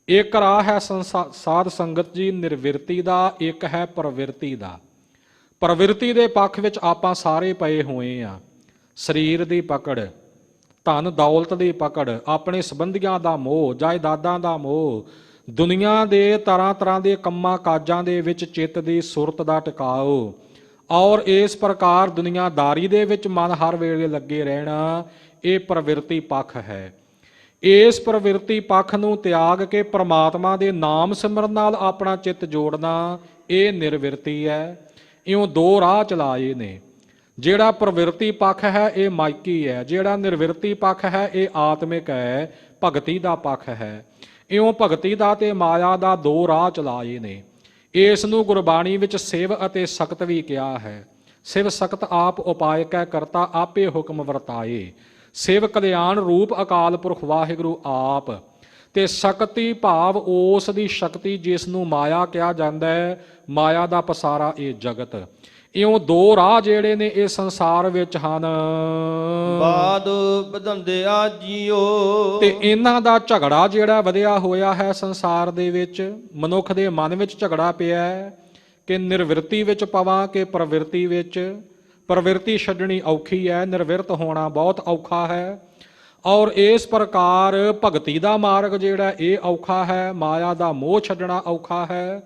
ਇੱਕ ਰਾਹ ਹੈ ਸਾਧ ਸੰਗਤ ਜੀ ਨਿਰਵਿਰਤੀ ਦਾ, ਇੱਕ ਹੈ ਪ੍ਰਵਿਰਤੀ ਦਾ। ਪ੍ਰਵਿਰਤੀ ਦੇ ਪੱਖ ਵਿੱਚ ਆਪਾਂ ਸਾਰੇ ਪਏ ਹੋਏ ਆ। ਸਰੀਰ ਦੀ ਪਕੜ, ਧਨ ਦੌਲਤ ਦੀ ਪਕੜ, ਆਪਣੇ ਸੰਬੰਧੀਆਂ ਦਾ ਮੋਹ, ਜਾਇਦਾਦਾਂ ਦਾ ਮੋਹ, ਦੁਨੀਆ ਦੇ ਤਰ੍ਹਾਂ ਤਰ੍ਹਾਂ ਦੇ ਕੰਮਾਂ ਕਾਜਾਂ ਦੇ ਵਿੱਚ ਚਿੱਤ ਦੀ ਸੁਰਤ ਦਾ ਟਿਕਾਓ, ਔਰ ਇਸ ਪ੍ਰਕਾਰ ਦੁਨੀਆਦਾਰੀ ਦੇ ਵਿੱਚ ਮਨ ਹਰ ਵੇਲੇ ਲੱਗੇ ਰਹਿਣਾ, ਇਹ ਪ੍ਰਵਿਰਤੀ ਪੱਖ ਹੈ। ਇਸ ਪ੍ਰਵਿਰਤੀ ਪੱਖ ਨੂੰ ਤਿਆਗ ਕੇ ਪ੍ਰਮਾਤਮਾ ਦੇ ਨਾਮ ਸਿਮਰਨ ਨਾਲ ਆਪਣਾ ਚਿੱਤ ਜੋੜਨਾ, ਇਹ ਨਿਰਵਿਰਤੀ ਹੈ। ਇਉਂ ਦੋ ਰਾਹ ਚਲਾਏ ਨੇ। ਜਿਹੜਾ ਪ੍ਰਵਿਰਤੀ ਪੱਖ ਹੈ ਇਹ ਮਾਇਕੀ ਹੈ, ਜਿਹੜਾ ਨਿਰਵਿਰਤੀ ਪੱਖ ਹੈ ਇਹ ਆਤਮਿਕ ਹੈ, ਭਗਤੀ ਦਾ ਪੱਖ ਹੈ। ਇਉਂ ਭਗਤੀ ਦਾ ਤੇ ਮਾਇਆ ਦਾ ਦੋ ਰਾਹ ਚਲਾਏ ਨੇ। ਇਸ ਨੂੰ ਗੁਰਬਾਣੀ ਵਿੱਚ ਸਿਵ ਅਤੇ ਸਖਤ ਵੀ ਕਿਹਾ ਹੈ। ਸਿਵ ਸਖਤ ਆਪ ਉਪਾਇ ਕੈ ਕਰਤਾ, ਆਪੇ ਹੁਕਮ ਵਰਤਾਏ। ਸਿਵ ਕਲਿਆਣ ਰੂਪ ਅਕਾਲ ਪੁਰਖ ਵਾਹਿਗੁਰੂ ਆਪ, ਤੇ ਸ਼ਕਤੀ ਭਾਵ ਉਸ ਦੀ ਸ਼ਕਤੀ ਜਿਸ ਨੂੰ ਮਾਇਆ ਕਿਹਾ ਜਾਂਦਾ ਹੈ, ਮਾਇਆ ਦਾ ਪਸਾਰਾ ਇਹ ਜਗਤ। ਇਉਂ ਦੋ ਰਾਹ ਜਿਹੜੇ ਨੇ ਇਹ ਸੰਸਾਰ ਵਿੱਚ ਹਨ। ਬਾਦ ਬਦੰਦਿਆ ਜੀਓ, ਤੇ ਇਹਨਾਂ ਦਾ ਝਗੜਾ ਜਿਹੜਾ ਵਧਿਆ ਹੋਇਆ ਹੈ ਸੰਸਾਰ ਦੇ ਵਿੱਚ, ਮਨੁੱਖ ਦੇ ਮਨ ਵਿੱਚ ਝਗੜਾ ਪਿਆ ਹੈ ਕਿ ਨਿਰਵਿਰਤੀ ਵਿੱਚ ਪਵਾਂ ਕਿ ਪ੍ਰਵਿਰਤੀ ਵਿੱਚ। ਪ੍ਰਵਿਰਤੀ ਛੱਡਣੀ ਔਖੀ ਹੈ, ਨਿਰਵਿਰਤ ਹੋਣਾ ਬਹੁਤ ਔਖਾ ਹੈ। ਔਰ ਇਸ ਪ੍ਰਕਾਰ ਭਗਤੀ ਦਾ ਮਾਰਗ ਜਿਹੜਾ ਇਹ ਔਖਾ ਹੈ, ਮਾਇਆ ਦਾ ਮੋਹ ਛੱਡਣਾ ਔਖਾ ਹੈ।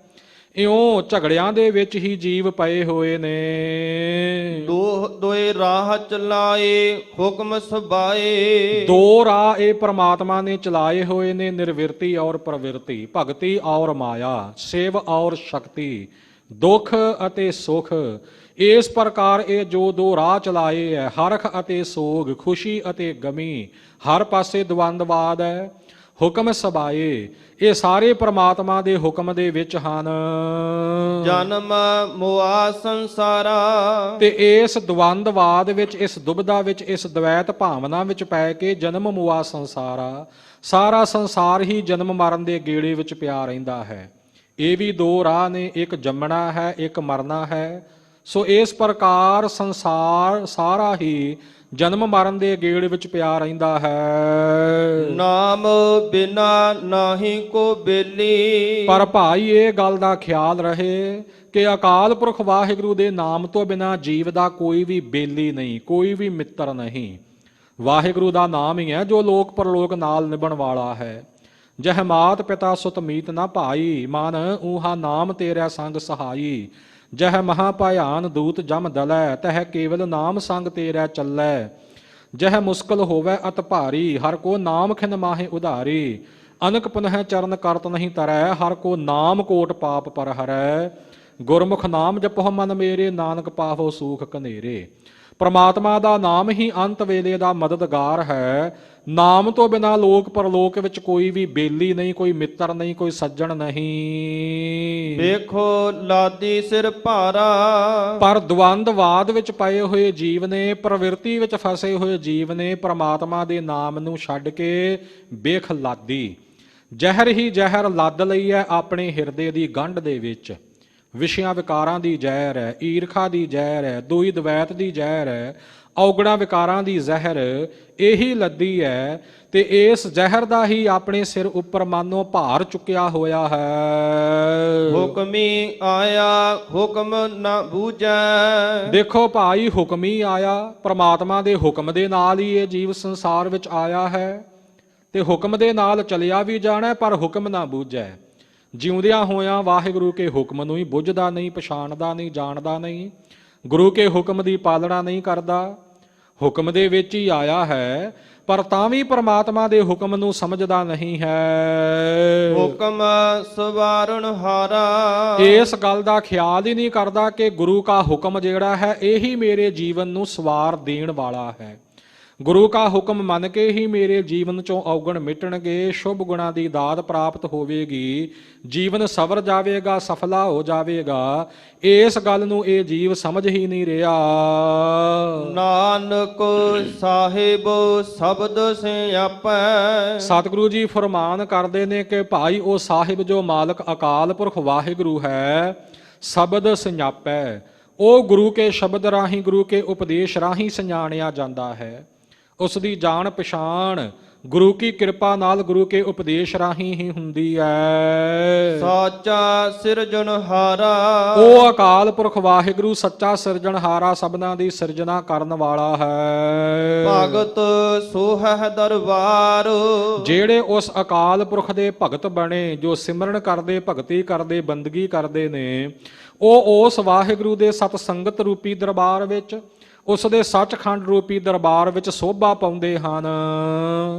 ਇਉਂ ਝਗੜਿਆਂ ਦੇ ਵਿੱਚ ਹੀ ਜੀਵ ਪਏ ਹੋਏ ਨੇ। ਦੋਏ ਰਾਹ ਚਲਾਏ ਹੁਕਮ ਸਬਾਏ, ਦੋ ਰਾਹ ਇਹ ਪ੍ਰਮਾਤਮਾ ਨੇ ਚਲਾਏ ਹੋਏ ਨੇ, ਨਿਰਵਿਰਤੀ ਔਰ ਪ੍ਰਵਿਰਤੀ, ਭਗਤੀ ਔਰ ਮਾਇਆ, ਸਿਵ ਔਰ ਸ਼ਕਤੀ, ਦੁੱਖ ਅਤੇ ਸੁਖ। ਇਸ ਪ੍ਰਕਾਰ ਇਹ ਜੋ ਦੋ ਰਾਹ ਚਲਾਏ ਹੈ, ਹਰਖ ਅਤੇ ਸੋਗ, ਖੁਸ਼ੀ ਅਤੇ ਗਮੀ, ਹਰ ਪਾਸੇ ਦਵੰਦਵਾਦ ਹੈ। ਹੁਕਮ ਸਬਾਏ, ਇਹ ਸਾਰੇ ਪ੍ਰਮਾਤਮਾ ਦੇ ਹੁਕਮ ਦੇ ਵਿੱਚ ਹਨ। ਜਨਮ ਮੁਆ ਸੰਸਾਰਾ, ਤੇ ਇਸ ਦਵੰਦਵਾਦ ਵਿੱਚ, ਇਸ ਦੁਬਿਧਾ ਵਿੱਚ, ਇਸ ਦਵੈਤ ਭਾਵਨਾ ਵਿੱਚ ਪੈ ਕੇ ਜਨਮ ਮੁਆ ਸੰਸਾਰਾ, ਸਾਰਾ ਸੰਸਾਰ ਹੀ ਜਨਮ ਮਰਨ ਦੇ ਗੇੜੇ ਵਿੱਚ ਪਿਆ ਰਹਿੰਦਾ ਹੈ। ਇਹ ਵੀ ਦੋ ਰਾਹ ਨੇ, ਇੱਕ ਜੰਮਣਾ ਹੈ, ਇੱਕ ਮਰਨਾ ਹੈ। ਸੋ ਇਸ ਪ੍ਰਕਾਰ ਸੰਸਾਰ ਸਾਰਾ ਹੀ ਜਨਮ ਮਰਨ ਦੇ ਗੇੜ ਵਿੱਚ ਪਿਆ ਰਹਿੰਦਾ ਹੈ। ਨਾਮ ਬਿਨਾ ਨਾਹੀ ਕੋ ਬੇਲੀ, ਪਰ ਭਾਈ ਇਹ ਗੱਲ ਦਾ ਖਿਆਲ ਰਹੇ ਕਿ ਅਕਾਲ ਪੁਰਖ ਵਾਹਿਗੁਰੂ ਦੇ ਨਾਮ ਤੋਂ ਬਿਨਾ ਜੀਵ ਦਾ ਕੋਈ ਵੀ ਬੇਲੀ ਨਹੀਂ, ਕੋਈ ਵੀ ਮਿੱਤਰ ਨਹੀਂ। ਵਾਹਿਗੁਰੂ ਦਾ ਨਾਮ ਹੀ ਹੈ ਜੋ ਲੋਕ ਪਰਲੋਕ ਨਾਲ ਨਿਭਣ ਵਾਲਾ ਹੈ। ਜਹ ਮਾਤ ਪਿਤਾ ਸੁਤ ਮੀਤ ਨਾ ਭਾਈ, ਮਨ ਊਹਾ ਨਾਮ ਤੇਰਾ ਸੰਗ ਸਹਾਈ। ਜਹ ਮਹਾ ਭਿਆਨ ਦੂਤ ਜਮ ਦਲੈ, ਤਹ ਕੇਵਲ ਨਾਮ ਸੰਗ ਤੇਰਾ ਚੱਲੈ। ਜਹ ਮੁਸ਼ਕਲ ਹੋਵੈ ਅਤ ਭਾਰੀ, ਹਰ ਕੋ ਨਾਮ ਖਿਨ ਮਾਹੇ ਉਧਾਰੀ। ਅਨਕ ਪੁਨਹ ਚਰਨ ਕਰਤ ਨਹੀਂ ਤਰੈ, ਹਰ ਕੋ ਨਾਮ ਕੋਟ ਪਾਪ ਪਰ ਹਰੈ। ਗੁਰਮੁਖ ਨਾਮ ਜਪਹੁ ਮਨ ਮੇਰੇ, ਨਾਨਕ ਪਾਵੋ ਸੂਖ ਕਨੇਰੇ। ਪ੍ਰਮਾਤਮਾ ਦਾ ਨਾਮ ਹੀ ਅੰਤ ਵੇਲੇ ਦਾ ਮਦਦਗਾਰ ਹੈ। ਨਾਮ ਤੋਂ ਬਿਨਾਂ ਲੋਕ ਪਰਲੋਕ ਵਿੱਚ ਕੋਈ ਵੀ ਬੇਲੀ ਨਹੀਂ, ਕੋਈ ਮਿੱਤਰ ਨਹੀਂ, ਕੋਈ ਸੱਜਣ ਨਹੀਂ। ਵੇਖੋ ਲਾਦੀ ਸਿਰ ਭਾਰਾ, ਪਰ ਦਵੰਦਵਾਦ ਵਿੱਚ ਪਏ ਹੋਏ ਜੀਵ ਨੇ, ਪ੍ਰਵਿਰਤੀ ਵਿੱਚ ਫਸੇ ਹੋਏ ਜੀਵ ਨੇ ਪ੍ਰਮਾਤਮਾ ਦੇ ਨਾਮ ਨੂੰ ਛੱਡ ਕੇ ਵੇਖ ਲਾਦੀ, ਜ਼ਹਿਰ ਹੀ ਜ਼ਹਿਰ ਲੱਦ ਲਈ ਹੈ ਆਪਣੇ ਹਿਰਦੇ ਦੀ ਗੰਢ ਦੇ ਵਿੱਚ। ਵਿਸ਼ਿਆਂ ਵਿਕਾਰਾਂ ਦੀ ਜ਼ਹਿਰ ਹੈ, ਈਰਖਾ ਦੀ ਜ਼ਹਿਰ ਹੈ, ਦੁਈ ਦਵੈਤ ਦੀ ਜ਼ਹਿਰ ਹੈ, ਔਗਣਾ ਵਿਕਾਰਾਂ ਦੀ ਜ਼ਹਿਰ ਇਹੀ ਲੱਦੀ ਹੈ। ਤੇ ਇਸ ਜ਼ਹਿਰ ਦਾ ਹੀ ਆਪਣੇ ਸਿਰ ਉੱਪਰ ਮਾਨੋ ਭਾਰ ਚੁੱਕਿਆ ਹੋਇਆ ਹੈ। ਹੁਕਮੀ ਆਇਆ ਹੁਕਮ ਨਾ ਬੂਝੈ, ਦੇਖੋ ਭਾਈ, ਹੁਕਮੀ ਆਇਆ, ਪ੍ਰਮਾਤਮਾ ਦੇ ਹੁਕਮ ਦੇ ਨਾਲ ਹੀ ਇਹ ਜੀਵ ਸੰਸਾਰ ਵਿੱਚ ਆਇਆ ਹੈ ਤੇ ਹੁਕਮ ਦੇ ਨਾਲ ਚਲਿਆ ਵੀ ਜਾਣਾ, ਪਰ ਹੁਕਮ ਨਾ ਬੂਝੈ। ਜਿਉਂਦਿਆਂ ਹੋਇਆਂ ਵਾਹਿਗੁਰੂ ਕੇ ਹੁਕਮ ਨੂੰ ਹੀ ਬੁੱਝਦਾ ਨਹੀਂ, ਪਛਾਣਦਾ ਨਹੀਂ, ਜਾਣਦਾ ਨਹੀਂ, ਗੁਰੂ ਕੇ ਹੁਕਮ ਦੀ ਪਾਲਣਾ ਨਹੀਂ ਕਰਦਾ। ਹੁਕਮ ਦੇ ਵਿੱਚ ਹੀ ਆਇਆ ਹੈ, ਪਰ ਤਾਂ ਵੀ ਪ੍ਰਮਾਤਮਾ ਦੇ ਹੁਕਮ ਨੂੰ ਸਮਝਦਾ ਨਹੀਂ ਹੈ। ਹੁਕਮ ਸਵਾਰਨ ਹਾਰਾ, ਇਸ ਗੱਲ ਦਾ ਖਿਆਲ ਹੀ ਨਹੀਂ ਕਰਦਾ ਕਿ ਗੁਰੂ ਕਾ ਹੁਕਮ ਜਿਹੜਾ ਹੈ ਇਹੀ ਮੇਰੇ ਜੀਵਨ ਨੂੰ ਸਵਾਰ ਦੇਣ ਵਾਲਾ ਹੈ। ਗੁਰੂ ਕਾ ਹੁਕਮ ਮੰਨ ਕੇ ਹੀ ਮੇਰੇ ਜੀਵਨ ਚੋਂ ਔਗਣ ਮਿਟਣਗੇ, ਸ਼ੁਭ ਗੁਣਾਂ ਦੀ ਦਾਤ ਪ੍ਰਾਪਤ ਹੋਵੇਗੀ, ਜੀਵਨ ਸਵਰ ਜਾਵੇਗਾ, ਸਫਲਾ ਹੋ ਜਾਵੇਗਾ। ਇਸ ਗੱਲ ਨੂੰ ਇਹ ਜੀਵ ਸਮਝ ਹੀ ਨਹੀਂ ਰਿਹਾ। ਨਾਨਕ ਸਾਹਿਬ ਸ਼ਬਦ ਸਿਆਪੈ, ਸਤਿਗੁਰੂ ਜੀ ਫਰਮਾਨ ਕਰਦੇ ਨੇ ਕਿ ਭਾਈ ਉਹ ਸਾਹਿਬ ਜੋ ਮਾਲਕ ਅਕਾਲ ਪੁਰਖ ਵਾਹਿਗੁਰੂ ਹੈ, ਸ਼ਬਦ ਸਿਆਪੈ, ਉਹ ਗੁਰੂ ਕੇ ਸ਼ਬਦ ਰਾਹੀਂ, ਗੁਰੂ ਕੇ ਉਪਦੇਸ਼ ਰਾਹੀਂ ਸਿਆਣਿਆ ਜਾਂਦਾ ਹੈ। ਉਸ ਦੀ ਜਾਣ ਪਛਾਣ ਗੁਰੂ ਕੀ ਕਿਰਪਾ ਨਾਲ, ਗੁਰੂ ਕੇ ਉਪਦੇਸ਼ ਰਾਹੀਂ ਹੀ ਹੁੰਦੀ ਹੈ। ਸਾਚਾ ਸਿਰਜਣਹਾਰਾ, ਉਹ ਅਕਾਲ ਪੁਰਖ ਵਾਹਿਗੁਰੂ ਸੱਚਾ ਸਿਰਜਣਹਾਰਾ, ਸਭਨਾਂ ਦੀ ਸਿਰਜਣਾ ਕਰਨ ਵਾਲਾ ਹੈ। ਭਗਤ ਸੋਹੈ ਦਰਬਾਰ, ਜਿਹੜੇ ਉਸ ਅਕਾਲ ਪੁਰਖ ਦੇ ਭਗਤ ਬਣੇ, ਜੋ ਸਿਮਰਨ ਕਰਦੇ, ਭਗਤੀ ਕਰਦੇ, ਬੰਦਗੀ ਕਰਦੇ ਨੇ, ਉਹ ਉਸ ਵਾਹਿਗੁਰੂ ਦੇ ਸਤ ਸੰਗਤ ਰੂਪੀ ਦਰਬਾਰ ਵਿੱਚ, ਉਸ ਦੇ ਸੱਚਖੰਡ ਰੂਪੀ ਦਰਬਾਰ ਵਿੱਚ ਸੋਭਾ ਪਾਉਂਦੇ ਹਨ।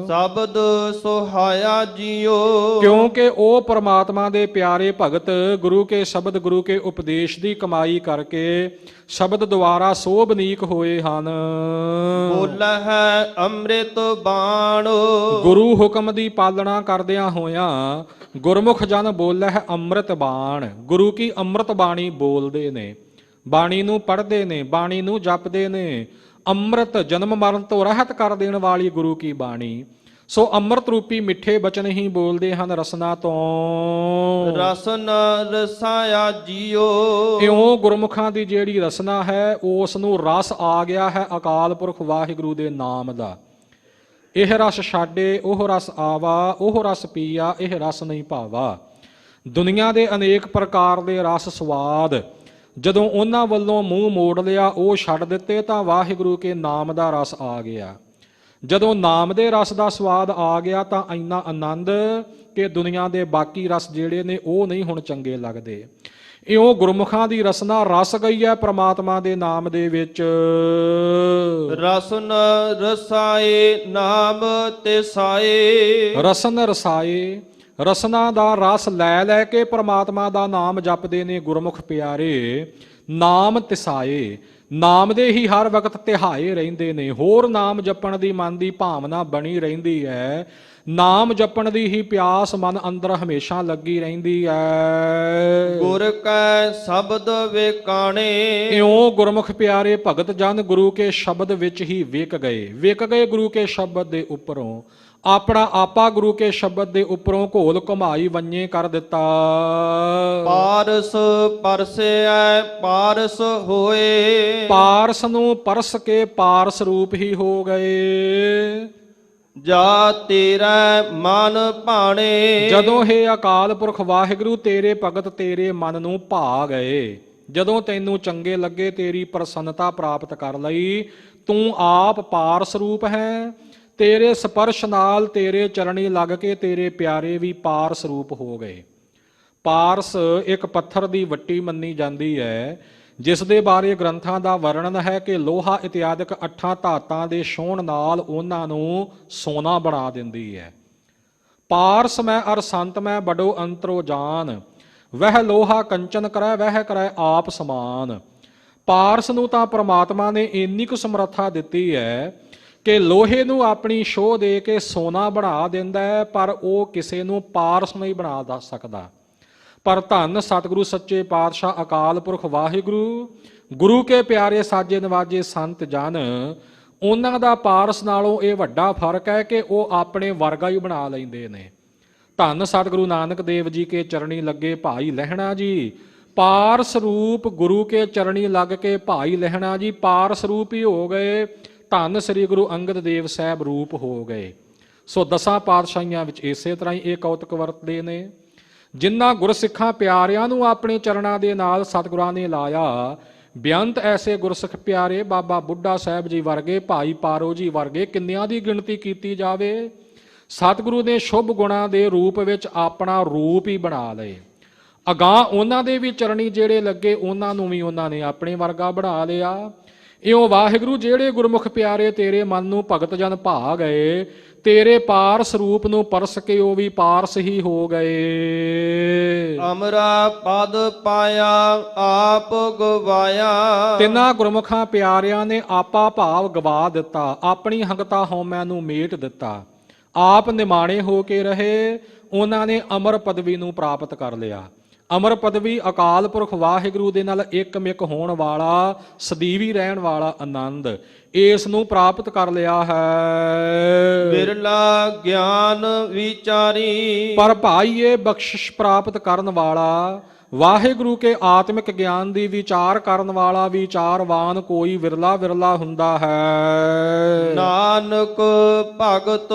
ਸ਼ਬਦ ਸੁਹਾਇਆ ਜੀਓ, ਕਿਉਂਕਿ ਉਹ ਪ੍ਰਮਾਤਮਾ ਦੇ ਪਿਆਰੇ ਭਗਤ ਗੁਰੂ ਕੇ ਸ਼ਬਦ, ਗੁਰੂ ਕੇ ਉਪਦੇਸ਼ ਦੀ ਕਮਾਈ ਕਰਕੇ ਸ਼ਬਦ ਦੁਆਰਾ ਸੋਭਨੀਕ ਹੋਏ ਹਨ। ਬੋਲੇ ਹੈ ਅੰਮ੍ਰਿਤ ਬਾਣ, ਗੁਰੂ ਹੁਕਮ ਦੀ ਪਾਲਣਾ ਕਰਦਿਆਂ ਹੋਇਆਂ ਗੁਰਮੁਖ ਜਨ ਬੋਲੇ ਹੈ ਅੰਮ੍ਰਿਤ ਬਾਣ। ਗੁਰੂ ਕੀ ਅੰਮ੍ਰਿਤ ਬਾਣੀ ਬੋਲਦੇ ਨੇ, ਬਾਣੀ ਨੂੰ ਪੜ੍ਹਦੇ ਨੇ, ਬਾਣੀ ਨੂੰ ਜਪਦੇ ਨੇ। ਅੰਮ੍ਰਿਤ ਜਨਮ ਮਰਨ ਤੋਂ ਰਹਿਤ ਕਰ ਦੇਣ ਵਾਲੀ ਗੁਰੂ ਕੀ ਬਾਣੀ, ਸੋ ਅੰਮ੍ਰਿਤ ਰੂਪੀ ਮਿੱਠੇ ਬਚਨ ਹੀ ਬੋਲਦੇ ਹਨ ਰਸਨਾ ਤੋਂ। ਰਸਨ ਰਸਾਇਆ ਜੀਓ, ਇਉਂ ਗੁਰਮੁਖਾਂ ਦੀ ਜਿਹੜੀ ਰਸਨਾ ਹੈ ਉਸ ਨੂੰ ਰਸ ਆ ਗਿਆ ਹੈ ਅਕਾਲ ਪੁਰਖ ਵਾਹਿਗੁਰੂ ਦੇ ਨਾਮ ਦਾ। ਇਹ ਰਸ ਛਾਡੇ ਉਹ ਰਸ ਆਵਾ, ਉਹ ਰਸ ਪੀਆ ਇਹ ਰਸ ਨਹੀਂ ਭਾਵਾ। ਦੁਨੀਆ ਦੇ ਅਨੇਕ ਪ੍ਰਕਾਰ ਦੇ ਰਸ ਸਵਾਦ ਜਦੋਂ ਉਹਨਾਂ ਵੱਲੋਂ ਮੂੰਹ ਮੋੜ ਲਿਆ, ਉਹ ਛੱਡ ਦਿੱਤੇ, ਤਾਂ ਵਾਹਿਗੁਰੂ ਕੇ ਨਾਮ ਦਾ ਰਸ ਆ ਗਿਆ। ਜਦੋਂ ਨਾਮ ਦੇ ਰਸ ਦਾ ਸਵਾਦ ਆ ਗਿਆ ਤਾਂ ਇੰਨਾ ਆਨੰਦ ਕਿ ਦੁਨੀਆ ਦੇ ਬਾਕੀ ਰਸ ਜਿਹੜੇ ਨੇ ਉਹ ਨਹੀਂ ਹੁਣ ਚੰਗੇ ਲੱਗਦੇ। ਇਉਂ ਗੁਰਮੁਖਾਂ ਦੀ ਰਸਨਾ ਰਸ ਗਈ ਹੈ ਪ੍ਰਮਾਤਮਾ ਦੇ ਨਾਮ ਦੇ ਵਿੱਚ। ਰਸਨ ਰਸਾਏ ਨਾਮ ਤੇ ਸਾਏ, ਰਸਨ ਰਸਾਏ, ਰਸਨਾ ਦਾ ਰਸ ਲੈ ਲੈ ਕੇ ਪ੍ਰਮਾਤਮਾ ਦਾ ਨਾਮ ਜਪਦੇ ਨੇ ਗੁਰਮੁਖ ਪਿਆਰੇ। ਨਾਮ ਤਿਸਾਏ, ਨਾਮ ਦੇ ਹੀ ਹਰ ਵਕਤ ਤਿਹਾਏ ਰਹਿੰਦੇ ਨੇ। ਹੋਰ ਨਾਮ ਜਪਣ ਦੀ ਮਨ ਦੀ ਭਾਵਨਾ ਬਣੀ ਰਹਿੰਦੀ ਹੈ, ਨਾਮ ਜਪਣ ਦੀ ਹੀ ਪਿਆਸ ਮਨ ਅੰਦਰ ਹਮੇਸ਼ਾ ਲੱਗੀ ਰਹਿੰਦੀ ਹੈ। ਗੁਰ ਕੈ ਸ਼ਬਦ ਵੇਕਾਣੇ, ਇਉਂ ਗੁਰਮੁਖ ਪਿਆਰੇ ਭਗਤ ਜਨ ਗੁਰੂ ਕੇ ਸ਼ਬਦ ਵਿੱਚ ਹੀ ਵਿਕ ਗਏ ਗੁਰੂ ਕੇ ਸ਼ਬਦ ਦੇ ਉੱਪਰੋਂ। ਆਪਣਾ ਆਪਾ ਗੁਰੂ ਕੇ ਸ਼ਬਦ ਦੇ ਉੱਪਰੋਂ ਘੋਲ ਘੁਮਾਈ ਵੰਨੇ ਕਰ ਦਿੱਤਾ। ਪਾਰਸ ਪਰਸੈ ਪਾਰਸ ਹੋਏ, ਪਾਰਸ ਨੂੰ ਪਰਸ ਕੇ ਪਾਰਸ ਰੂਪ ਹੀ ਹੋ ਗਏ। ਜਾ ਤੇਰਾ ਮਨ ਭਾਣੇ, ਜਦੋਂ ਇਹ ਅਕਾਲ ਪੁਰਖ ਵਾਹਿਗੁਰੂ ਤੇਰੇ ਭਗਤ ਤੇਰੇ ਮਨ ਨੂੰ ਭਾ ਗਏ, ਜਦੋਂ ਤੈਨੂੰ ਚੰਗੇ ਲੱਗੇ, ਤੇਰੀ ਪ੍ਰਸੰਨਤਾ ਪ੍ਰਾਪਤ ਕਰ ਲਈ, ਤੂੰ ਆਪ ਪਾਰਸ ਰੂਪ ਹੈ। ਤੇਰੇ ਸਪਰਸ਼ ਨਾਲ ਤੇਰੇ ਚਰਣੀ ਲੱਗ ਕੇ ਤੇਰੇ ਪਿਆਰੇ ਵੀ ਪਾਰਸ ਰੂਪ ਹੋ ਗਏ। ਪਾਰਸ ਇੱਕ ਪੱਥਰ ਦੀ ਵੱਟੀ ਮੰਨੀ ਜਾਂਦੀ ਹੈ, ਜਿਸ ਦੇ ਬਾਰੇ ਗ੍ਰੰਥਾਂ ਦਾ ਵਰਣਨ ਹੈ ਕਿ ਲੋਹਾ ਇਤਿਆਦਿਕ 8 ਧਾਤਾਂ ਦੇ ਛੋਹਣ ਨਾਲ ਉਹਨਾਂ ਨੂੰ ਸੋਨਾ ਬਣਾ ਦਿੰਦੀ ਹੈ। ਪਾਰਸ ਮੈਂ ਅਰ ਸੰਤ ਮੈਂ ਬੜੋ ਅੰਤਰੋ ਜਾਨ, ਵਹਿ ਲੋਹਾ ਕੰਚਨ ਕਰੈ ਵਹਿ ਕਰੈ ਆਪ ਸਮਾਨ। ਪਾਰਸ ਨੂੰ ਤਾਂ ਪ੍ਰਮਾਤਮਾ ਨੇ ਇੰਨੀ ਕੁ ਸਮਰੱਥਾ ਦਿੱਤੀ ਹੈ ਕਿ ਲੋਹੇ ਨੂੰ ਆਪਣੀ ਛੋਹ ਦੇ ਕੇ ਸੋਨਾ ਬਣਾ ਦਿੰਦਾ ਹੈ, ਪਰ ਉਹ ਕਿਸੇ ਨੂੰ ਪਾਰਸ ਨਹੀਂ ਬਣਾ ਸਕਦਾ। ਪਰ ਧੰਨ ਸਤਿਗੁਰੂ ਸੱਚੇ ਪਾਤਸ਼ਾਹ ਅਕਾਲ ਪੁਰਖ ਵਾਹਿਗੁਰੂ, ਗੁਰੂ ਕੇ ਪਿਆਰੇ ਸਾਜੇ ਨਵਾਜੇ ਸੰਤ ਜਨ, ਉਹਨਾਂ ਦਾ ਪਾਰਸ ਨਾਲੋਂ ਇਹ ਵੱਡਾ ਫਰਕ ਹੈ ਕਿ ਉਹ ਆਪਣੇ ਵਰਗਾ ਹੀ ਬਣਾ ਲੈਂਦੇ ਨੇ। ਧੰਨ ਸਤਿਗੁਰੂ ਨਾਨਕ ਦੇਵ ਜੀ ਕੇ ਚਰਣੀ ਲੱਗੇ ਭਾਈ ਲਹਿਣਾ ਜੀ, ਪਾਰਸ ਰੂਪ ਗੁਰੂ ਕੇ ਚਰਣੀ ਲੱਗ ਕੇ ਭਾਈ ਲਹਿਣਾ ਜੀ ਪਾਰਸ ਰੂਪ ਹੀ ਹੋ ਗਏ। ਧੰਨ ਸ੍ਰੀ ਗੁਰੂ ਅੰਗਦ ਦੇਵ ਸਾਹਿਬ ਰੂਪ ਹੋ ਗਏ। ਸੋ 10 ਪਾਤਸ਼ਾਹੀਆਂ ਵਿੱਚ ਇਸੇ ਤਰ੍ਹਾਂ ਹੀ ਇਹ ਕੌਤਕ ਵਰਤਦੇ ਨੇ। ਜਿਨ੍ਹਾਂ ਗੁਰਸਿੱਖਾਂ ਪਿਆਰਿਆਂ ਨੂੰ ਆਪਣੇ ਚਰਨਾਂ ਦੇ ਨਾਲ ਸਤਿਗੁਰਾਂ ਨੇ ਲਾਇਆ, ਬੇਅੰਤ ਐਸੇ ਗੁਰਸਿੱਖ ਪਿਆਰੇ ਬਾਬਾ ਬੁੱਢਾ ਸਾਹਿਬ ਜੀ ਵਰਗੇ, ਭਾਈ ਪਾਰੋ ਜੀ ਵਰਗੇ, ਕਿੰਨਿਆਂ ਦੀ ਗਿਣਤੀ ਕੀਤੀ ਜਾਵੇ। ਸਤਿਗੁਰੂ ਨੇ ਸ਼ੁਭ ਗੁਣਾਂ ਦੇ ਰੂਪ ਵਿੱਚ ਆਪਣਾ ਰੂਪ ਹੀ ਬਣਾ ਲਏ। ਅਗਾਂਹ ਉਹਨਾਂ ਦੇ ਵੀ ਚਰਣੀ ਜਿਹੜੇ ਲੱਗੇ, ਉਹਨਾਂ ਨੂੰ ਵੀ ਉਹਨਾਂ ਨੇ ਆਪਣੇ ਵਰਗਾ ਬਣਾ ਲਿਆ। ਇਉਂ ਵਾਹਿਗੁਰੂ ਜਿਹੜੇ ਗੁਰਮੁਖ ਪਿਆਰੇ ਤੇਰੇ ਮਨ ਨੂੰ ਭਗਤ ਜਨ ਭਾ ਗਏ, ਤੇਰੇ ਪਾਰਸ ਰੂਪ ਨੂੰ ਪਰਸ ਕੇ ਉਹ ਵੀ ਪਾਰਸ ਹੀ ਹੋ ਗਏ। ਅਮਰਾ ਪਦ ਪਾਇਆ ਆਪ ਗਵਾਇਆ। ਤਿੰਨਾਂ ਗੁਰਮੁਖਾਂ ਪਿਆਰਿਆਂ ਨੇ ਆਪਾ ਭਾਵ ਗਵਾ ਦਿੱਤਾ, ਆਪਣੀ ਹੰਗਤਾ ਹਉਮੈ ਨੂੰ ਮੇਟ ਦਿੱਤਾ। ਆਪ ਨਿਮਾਣੇ ਹੋ ਕੇ ਰਹੇ, ਉਹਨਾਂ ਨੇ ਅਮਰ ਪਦਵੀ ਨੂੰ ਪ੍ਰਾਪਤ ਕਰ ਲਿਆ। ਅਮਰ ਪਦਵੀ ਅਕਾਲ ਪੁਰਖ ਵਾਹਿਗੁਰੂ ਦੇ ਨਾਲ ਇੱਕਮਿਕ ਹੋਣ ਵਾਲਾ, ਸਦੀਵੀ ਰਹਿਣ ਵਾਲਾ ਆਨੰਦ, ਇਸ ਨੂੰ ਪ੍ਰਾਪਤ ਕਰ ਲਿਆ ਹੈ। ਬਿਰਲਾ ਗਿਆਨ ਵਿਚਾਰੀ। ਪਰ ਭਾਈ ਇਹ ਬਖਸ਼ਿਸ਼ ਪ੍ਰਾਪਤ ਕਰਨ ਵਾਲਾ, ਵਾਹਿਗੁਰੂ ਕੇ ਆਤਮਿਕ ਗਿਆਨ ਦੀ ਵਿਚਾਰ ਕਰਨ ਵਾਲਾ ਵਿਚਾਰਵਾਨ ਕੋਈ ਵਿਰਲਾ ਵਿਰਲਾ ਹੁੰਦਾ ਹੈ। ਨਾਨਕ ਭਗਤ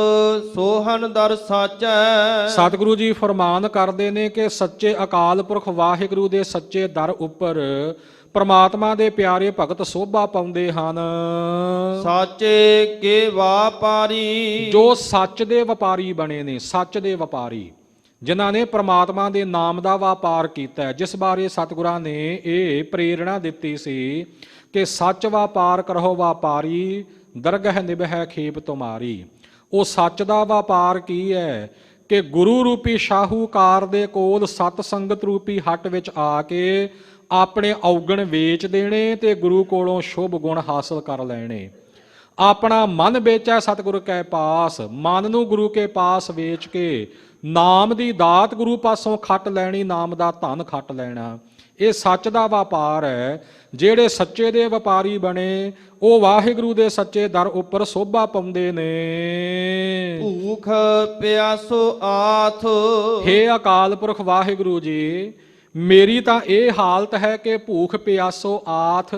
ਸੋਹਣ ਦਰ ਸਾਚੈ। ਸਤਿਗੁਰੂ ਜੀ ਫਰਮਾਨ ਕਰਦੇ ਨੇ ਕਿ ਸੱਚੇ ਅਕਾਲ ਪੁਰਖ ਵਾਹਿਗੁਰੂ ਦੇ ਸੱਚੇ ਦਰ ਉੱਪਰ ਪਰਮਾਤਮਾ ਦੇ ਪਿਆਰੇ ਭਗਤ ਸੋਭਾ ਪਾਉਂਦੇ ਹਨ। ਸਾਚੇ ਕੇ ਵਾਪਾਰੀ। ਜੋ ਸੱਚ ਦੇ ਵਪਾਰੀ ਬਣੇ ਨੇ, ਸੱਚ ਦੇ ਵਪਾਰੀ, ਜਿਨ੍ਹਾਂ ਨੇ ਪ੍ਰਮਾਤਮਾ ਦੇ ਨਾਮ ਦਾ ਵਪਾਰ ਕੀਤਾ, ਜਿਸ ਬਾਰੇ ਸਤਿਗੁਰਾਂ ਨੇ ਇਹ ਪ੍ਰੇਰਣਾ ਦਿੱਤੀ ਸੀ ਕਿ ਸੱਚ ਵਪਾਰ ਕਰੋ ਵਪਾਰੀ, ਦਰਗਹ ਨਿਭੈ ਖੇਪ ਤੁਮਾਰੀ। ਉਹ ਸੱਚ ਦਾ ਵਪਾਰ ਕੀ ਹੈ ਕਿ ਗੁਰੂ ਰੂਪੀ ਸ਼ਾਹੂਕਾਰ ਦੇ ਕੋਲ ਸਤ ਸੰਗਤ ਰੂਪੀ ਹੱਟ ਵਿੱਚ ਆ ਕੇ ਆਪਣੇ ਔਗਣ ਵੇਚ ਦੇਣੇ ਤੇ ਗੁਰੂ ਕੋਲੋਂ ਸ਼ੁਭ ਗੁਣ ਹਾਸਲ ਕਰ ਲੈਣੇ। ਆਪਣਾ ਮਨ ਵੇਚੈ ਸਤਿਗੁਰ ਕੈ ਪਾਸ, ਮਨ ਨੂੰ ਗੁਰੂ ਕੇ ਪਾਸ ਵੇਚ ਕੇ ਨਾਮ ਦੀ ਦਾਤ ਗੁਰੂ ਪਾਸੋਂ ਖੱਟ ਲੈਣੀ, ਨਾਮ ਦਾ ਧਨ ਖੱਟ ਲੈਣਾ। ਇਹ ਸੱਚ ਦਾ ਵਪਾਰ ਹੈ। ਜਿਹੜੇ ਸੱਚੇ ਦੇ ਵਪਾਰੀ ਬਣੇ ਉਹ ਵਾਹਿਗੁਰੂ ਦੇ ਸੱਚੇ ਦਰ ਉੱਪਰ ਸੋਭਾ ਪਾਉਂਦੇ ਨੇ। ਭੂਖ ਪਿਆਸੋ ਆਥ। ਹੇ ਅਕਾਲ ਪੁਰਖ ਵਾਹਿਗੁਰੂ ਜੀ, ਮੇਰੀ ਤਾਂ ਇਹ ਹਾਲਤ ਹੈ ਕਿ ਭੂਖ ਪਿਆਸੋ ਆਥ।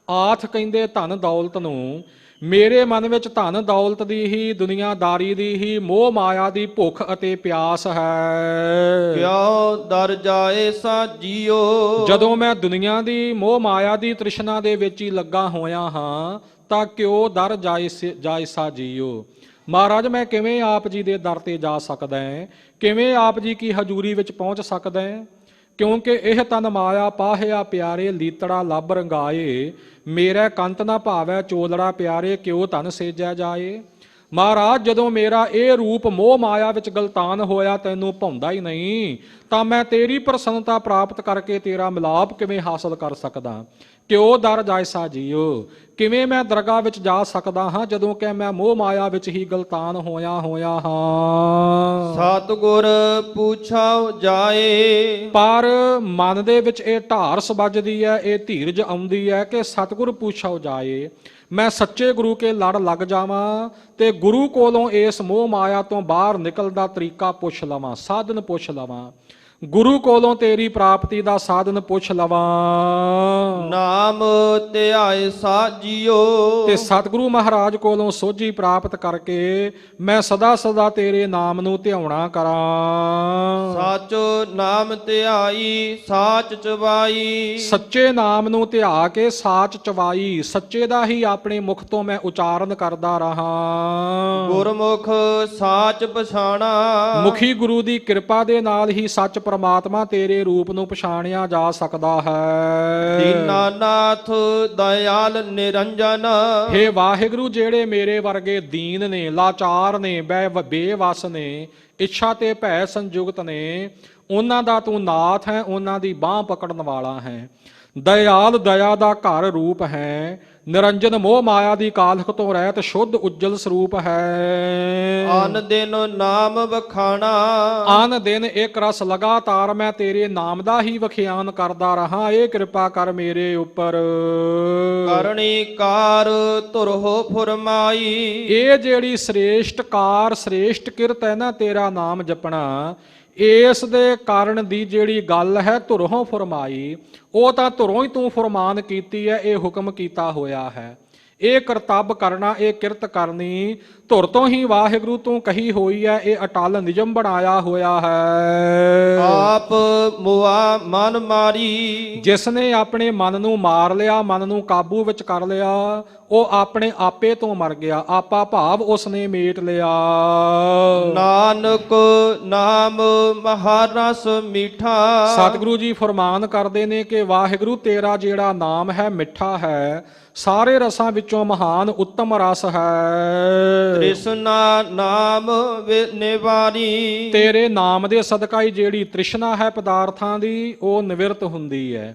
ਆਥ ਕਹਿੰਦੇ ਧਨ ਦੌਲਤ ਨੂੰ। ਮੇਰੇ ਮਨ ਵਿੱਚ ਧਨ ਦੌਲਤ ਦੀ ਹੀ, ਦੁਨੀਆਦਾਰੀ ਦੀ ਹੀ, ਮੋਹ ਮਾਇਆ ਦੀ ਭੁੱਖ ਅਤੇ ਪਿਆਸ ਹੈ। ਕਿਉ ਦਰ ਜਾਏ ਸਾ ਜੀਓ। ਜਦੋਂ ਮੈਂ ਦੁਨੀਆ ਦੀ ਮੋਹ ਮਾਇਆ ਦੀ ਤ੍ਰਿਸ਼ਨਾ ਦੇ ਵਿੱਚ ਹੀ ਲੱਗਾ ਹੋਇਆ ਹਾਂ ਤਾਂ ਕਿਉਂ ਦਰ ਜਾਏ ਸਾ ਜੀਓ। ਮਹਾਰਾਜ ਮੈਂ ਕਿਵੇਂ ਆਪ ਜੀ ਦੇ ਦਰ ਤੇ ਜਾ ਸਕਦਾ ਹੈ, ਕਿਵੇਂ ਆਪ ਜੀ ਕੀ ਹਜ਼ੂਰੀ ਵਿੱਚ ਪਹੁੰਚ ਸਕਦਾ ਹੈ? ਕਿਉਂਕਿ ਇਹ ਤਨ ਮਾਇਆ ਪਾਹਿਆ ਪਿਆਰੇ, ਲੀਤੜਾ ਲੱਭ ਰੰਗਾਏ। ਮੇਰਾ ਕੰਤ ਨਾ ਭਾਵੈ ਚੋਲੜਾ ਪਿਆਰੇ, ਕਿਉ ਧਨ ਸੇਜਿਆ ਜਾਏ। ਮਹਾਰਾਜ ਜਦੋਂ ਮੇਰਾ ਇਹ ਰੂਪ ਮੋਹ ਮਾਇਆ ਵਿੱਚ ਗਲਤਾਨ ਹੋਇਆ, ਤੈਨੂੰ ਭਾਉਂਦਾ ਹੀ ਨਹੀਂ, ਤਾਂ ਮੈਂ ਤੇਰੀ ਪ੍ਰਸੰਨਤਾ ਪ੍ਰਾਪਤ ਕਰਕੇ ਤੇਰਾ ਮਿਲਾਪ ਕਿਵੇਂ ਹਾਸਲ ਕਰ ਸਕਦਾ? ਕਿਉ ਦਰ ਜਾਇਸਾ ਜੀਓ। ਕਿਵੇਂ ਮੈਂ ਦਰਗਾਹ ਵਿੱਚ ਜਾ ਸਕਦਾ ਹਾਂ ਜਦੋਂ ਕਿ ਮੈਂ ਮੋਹ ਮਾਇਆ ਵਿੱਚ ਹੀ ਗਲਤਾਨ ਹੋਇਆ ਹਾਂ। ਸਤਿਗੁਰ ਪੁੱਛਾਉ ਜਾਏ। ਪਰ ਮਨ ਦੇ ਵਿੱਚ ਇਹ ਢਾਰਸ ਵੱਜਦੀ ਹੈ, ਇਹ ਧੀਰਜ ਆਉਂਦੀ ਹੈ ਕਿ ਸਤਿਗੁਰ ਪੁੱਛਾਉ ਜਾਏ। ਮੈਂ ਸੱਚੇ ਗੁਰੂ ਕੇ ਲੜ ਲੱਗ ਜਾਵਾਂ ਤੇ ਗੁਰੂ ਕੋਲੋਂ ਇਸ ਮੋਹ ਮਾਇਆ ਤੋਂ ਬਾਹਰ ਨਿਕਲਣ ਦਾ ਤਰੀਕਾ ਪੁੱਛ ਲਵਾਂ, ਸਾਧਨ ਪੁੱਛ ਲਵਾਂ। ਗੁਰੂ ਕੋਲੋਂ ਤੇਰੀ ਪ੍ਰਾਪਤੀ ਦਾ ਸਾਧਨ ਪੁੱਛ ਲਵਾਂ। ਨਾਮ ਧਿਆਏ ਸਾਜੀਓ। ਤੇ ਸਤਿਗੁਰੂ ਮਹਾਰਾਜ ਕੋਲੋਂ ਸੋਝੀ ਪ੍ਰਾਪਤ ਕਰਕੇ ਮੈਂ ਸਦਾ ਸਦਾ ਤੇਰੇ ਨਾਮ ਨੂੰ ਧਿਆਉਣਾ ਕਰਾਂ। ਸਾਚੋ ਨਾਮ ਧਿਆਈ ਸਾਚ ਚਵਾਈ। ਸੱਚੇ ਨਾਮ ਨੂੰ ਧਿਆ ਕੇ ਸਾਚ ਚਵਾਈ, ਸੱਚੇ ਦਾ ਹੀ ਆਪਣੇ ਮੁਖ ਤੋਂ ਮੈਂ ਉਚਾਰਨ ਕਰਦਾ ਰਹਾ। ਗੁਰਮੁਖ ਸਾਚ ਪਛਾਣਾ। ਮੁਖੀ ਗੁਰੂ ਦੀ ਕਿਰਪਾ ਦੇ ਨਾਲ ਹੀ ਸੱਚ ਪਰਮਾਤਮਾ ਤੇਰੇ ਰੂਪ ਨੂੰ ਪਛਾਣਿਆ ਜਾ ਸਕਦਾ ਹੈ। ਦੀਨਾਨਾਥ ਦਇਆਲ ਨਿਰੰਜਨ। ਹੇ ਵਾਹਿਗੁਰੂ, ਜਿਹੜੇ ਮੇਰੇ ਵਰਗੇ ਦੀਨ ਨੇ, ਲਾਚਾਰ ਨੇ, ਬੇਵਸ ਨੇ, ਇੱਛਾ ਤੇ ਭੈ ਸੰਯੁਕਤ ਨੇ, ਉਹਨਾਂ ਦਾ ਤੂੰ ਨਾਥ ਹੈ, ਉਹਨਾਂ ਦੀ ਬਾਹ ਪਕੜਨ ਵਾਲਾ ਹੈ। ਦਇਆਲ ਦਇਆ ਦਾ ਘਰ ਰੂਪ ਹੈ। ਨਿਰੰਜਨ ਮੋਹ ਮਾਇਆ ਦੀ ਕਾਲਖ ਤੋਂ ਰਹਿਤ ਸ਼ੁੱਧ ਉਜਲ ਸਰੂਪ ਹੈ। ਅਨ ਦਿਨ ਨਾਮ ਵਖਾਣਾ। ਅਨ ਦਿਨ ਇੱਕ ਰਸ ਲਗਾਤਾਰ ਮੈਂ ਤੇਰੇ ਨਾਮ ਦਾ ਹੀ ਵਖਿਆਨ ਕਰਦਾ ਰਹਾ। ਇਹ ਕਿਰਪਾ ਕਰ ਮੇਰੇ ਉੱਪਰ। ਕਰਨੀ ਕਾਰ ਧੁਰਹੁ ਫੁਰਮਾਈ। ਇਹ ਜਿਹੜੀ ਸ੍ਰੇਸ਼ਟ ਕਾਰ, ਸ੍ਰੇਸ਼ਟ ਕਿਰਤ ਹੈ ਨਾ ਤੇਰਾ ਨਾਮ ਜਪਣਾ, ਇਸ ਦੇ ਕਾਰਨ ਦੀ ਜਿਹੜੀ ਗੱਲ ਹੈ ਧੁਰੋਂ ਫਰਮਾਈ, ਉਹ ਤਾਂ ਧੁਰੋਂ ਹੀ ਤੂੰ ਫਰਮਾਨ ਕੀਤੀ ਹੈ, ਇਹ ਹੁਕਮ ਕੀਤਾ ਹੋਇਆ ਹੈ। ਇਹ ਕਰਤੱਵ ਕਰਨਾ, ਇਹ ਕਿਰਤ ਕਰਨੀ ਧੁਰ ਤੋਂ ਹੀ ਵਾਹਿਗੁਰੂ ਤੂੰ ਕਹੀ ਹੋਈ ਹੈ। ਇਹ ਅਟਲ ਨਿਯਮ ਬਣਾਇਆ ਹੋਇਆ ਹੈ। ਆਪ ਮੁਆ ਮਨ ਮਾਰੀ। ਜਿਸ ਨੇ ਆਪਣੇ ਮਨ ਨੂੰ ਮਾਰ ਲਿਆ, ਮਨ ਨੂੰ ਕਾਬੂ ਵਿੱਚ ਕਰ ਲਿਆ, ਉਹ ਆਪਣੇ ਆਪੇ ਤੋਂ ਮਰ ਗਿਆ। ਆਪਾ ਭਾਵ ਉਸ ਨੇ ਮੇਟ ਲਿਆ। ਨਾਨਕ ਨਾਮ ਮਹਾਰਸ ਮੀਠਾ। ਸਤਿਗੁਰੂ ਜੀ ਫਰਮਾਨ ਕਰਦੇ ਨੇ ਕਿ ਵਾਹਿਗੁਰੂ ਤੇਰਾ ਜਿਹੜਾ ਨਾਮ ਹੈ ਮਿੱਠਾ ਹੈ। ਸਾਰੇ ਰਸਾਂ ਵਿੱਚੋਂ ਮਹਾਨ ਉੱਤਮ ਰਸ ਹੈ। ਤ੍ਰਿਸ਼ਨਾ ਨਾਮ ਨਿਵਾਰੀ, ਤੇਰੇ ਨਾਮ ਦੇ ਸਦਕਾ ਹੀ ਜਿਹੜੀ ਤ੍ਰਿਸ਼ਨਾ ਹੈ ਪਦਾਰਥਾਂ ਦੀ ਉਹ ਨਿਵਰਤ ਹੁੰਦੀ ਹੈ।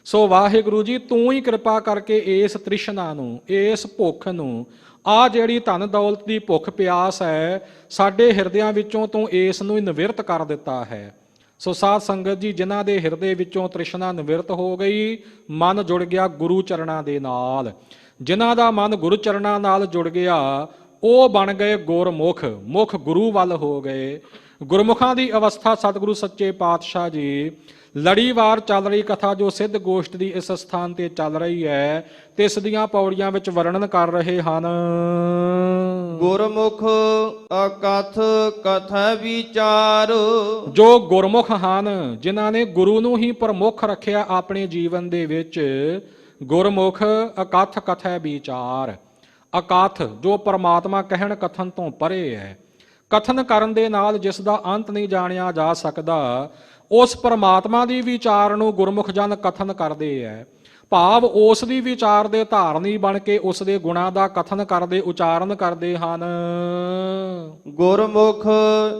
ਸੋ ਵਾਹਿਗੁਰੂ ਜੀ ਤੂੰ ਹੀ ਕਿਰਪਾ ਕਰਕੇ ਇਸ ਤ੍ਰਿਸ਼ਨਾ ਨੂੰ, ਇਸ ਭੁੱਖ ਨੂੰ, ਆ ਜਿਹੜੀ ਧਨ ਦੌਲਤ ਦੀ ਭੁੱਖ ਪਿਆਸ ਹੈ ਸਾਡੇ ਹਿਰਦਿਆਂ ਵਿੱਚੋਂ ਤੂੰ ਇਸ ਨੂੰ ਹੀ ਨਿਵਰਤ ਕਰ ਦਿੱਤਾ ਹੈ। ਸੋ ਸਾਧ ਸੰਗਤ ਜੀ, ਜਿਨ੍ਹਾਂ ਦੇ ਹਿਰਦੇ ਵਿੱਚੋਂ ਤ੍ਰਿਸ਼ਨਾ ਨਿਵਰਤ ਹੋ ਗਈ, ਮਨ ਜੁੜ ਗਿਆ ਗੁਰੂ ਚਰਨਾਂ ਦੇ ਨਾਲ, ਜਿਨ੍ਹਾਂ ਦਾ ਮਨ ਗੁਰੂ ਚਰਨਾਂ ਨਾਲ ਜੁੜ ਗਿਆ ਉਹ ਬਣ ਗਏ ਗੁਰਮੁਖ, ਮੁਖ ਗੁਰੂ ਵੱਲ ਹੋ ਗਏ। ਗੁਰਮੁਖਾਂ ਦੀ ਅਵਸਥਾ ਸਤਿਗੁਰੂ ਸੱਚੇ ਪਾਤਸ਼ਾਹ ਜੀ ਲੜੀਵਾਰ ਚੱਲ ਰਹੀ ਕਥਾ ਜੋ ਸਿੱਧ ਗੋਸ਼ਟ ਦੀ ਇਸ ਸਥਾਨ ਤੇ ਚੱਲ ਰਹੀ ਹੈ ਤੇ ਇਸ ਦੀਆਂ ਪੌੜੀਆਂ ਵਿੱਚ ਵਰਣਨ ਕਰ ਰਹੇ ਹਨ। ਗੁਰਮੁਖ ਅਕਥ ਕਥਾ ਵਿਚਾਰ, ਜੋ ਗੁਰਮੁਖ ਹਨ ਜਿਨ੍ਹਾਂ ਨੇ ਗੁਰੂ ਨੂੰ ਹੀ ਪ੍ਰਮੁੱਖ ਰੱਖਿਆ ਆਪਣੇ ਜੀਵਨ ਦੇ ਵਿੱਚ, ਗੁਰਮੁਖ ਅਕਥ ਕਥਾ ਵਿਚਾਰ। ਅਕਥ ਜੋ ਪਰਮਾਤਮਾ ਕਹਿਣ ਕਥਨ ਤੋਂ ਪਰੇ ਹੈ, ਕਥਨ ਕਰਨ ਦੇ ਨਾਲ ਜਿਸ ਦਾ ਅੰਤ ਨਹੀਂ ਜਾਣਿਆ ਜਾ ਸਕਦਾ, ਉਸ ਪਰਮਾਤਮਾ ਦੀ ਵਿਚਾਰ ਨੂੰ ਗੁਰਮੁਖ ਜਨ ਕਥਨ ਕਰਦੇ ਹੈ। ਭਾਵ ਉਸ ਦੀ ਵਿਚਾਰ ਦੇ ਧਾਰਨੀ ਬਣ ਕੇ ਉਸ ਦੇ ਗੁਣਾਂ ਦਾ ਕਥਨ ਕਰਦੇ, ਉਚਾਰਨ ਕਰਦੇ ਹਨ। ਗੁਰਮੁਖ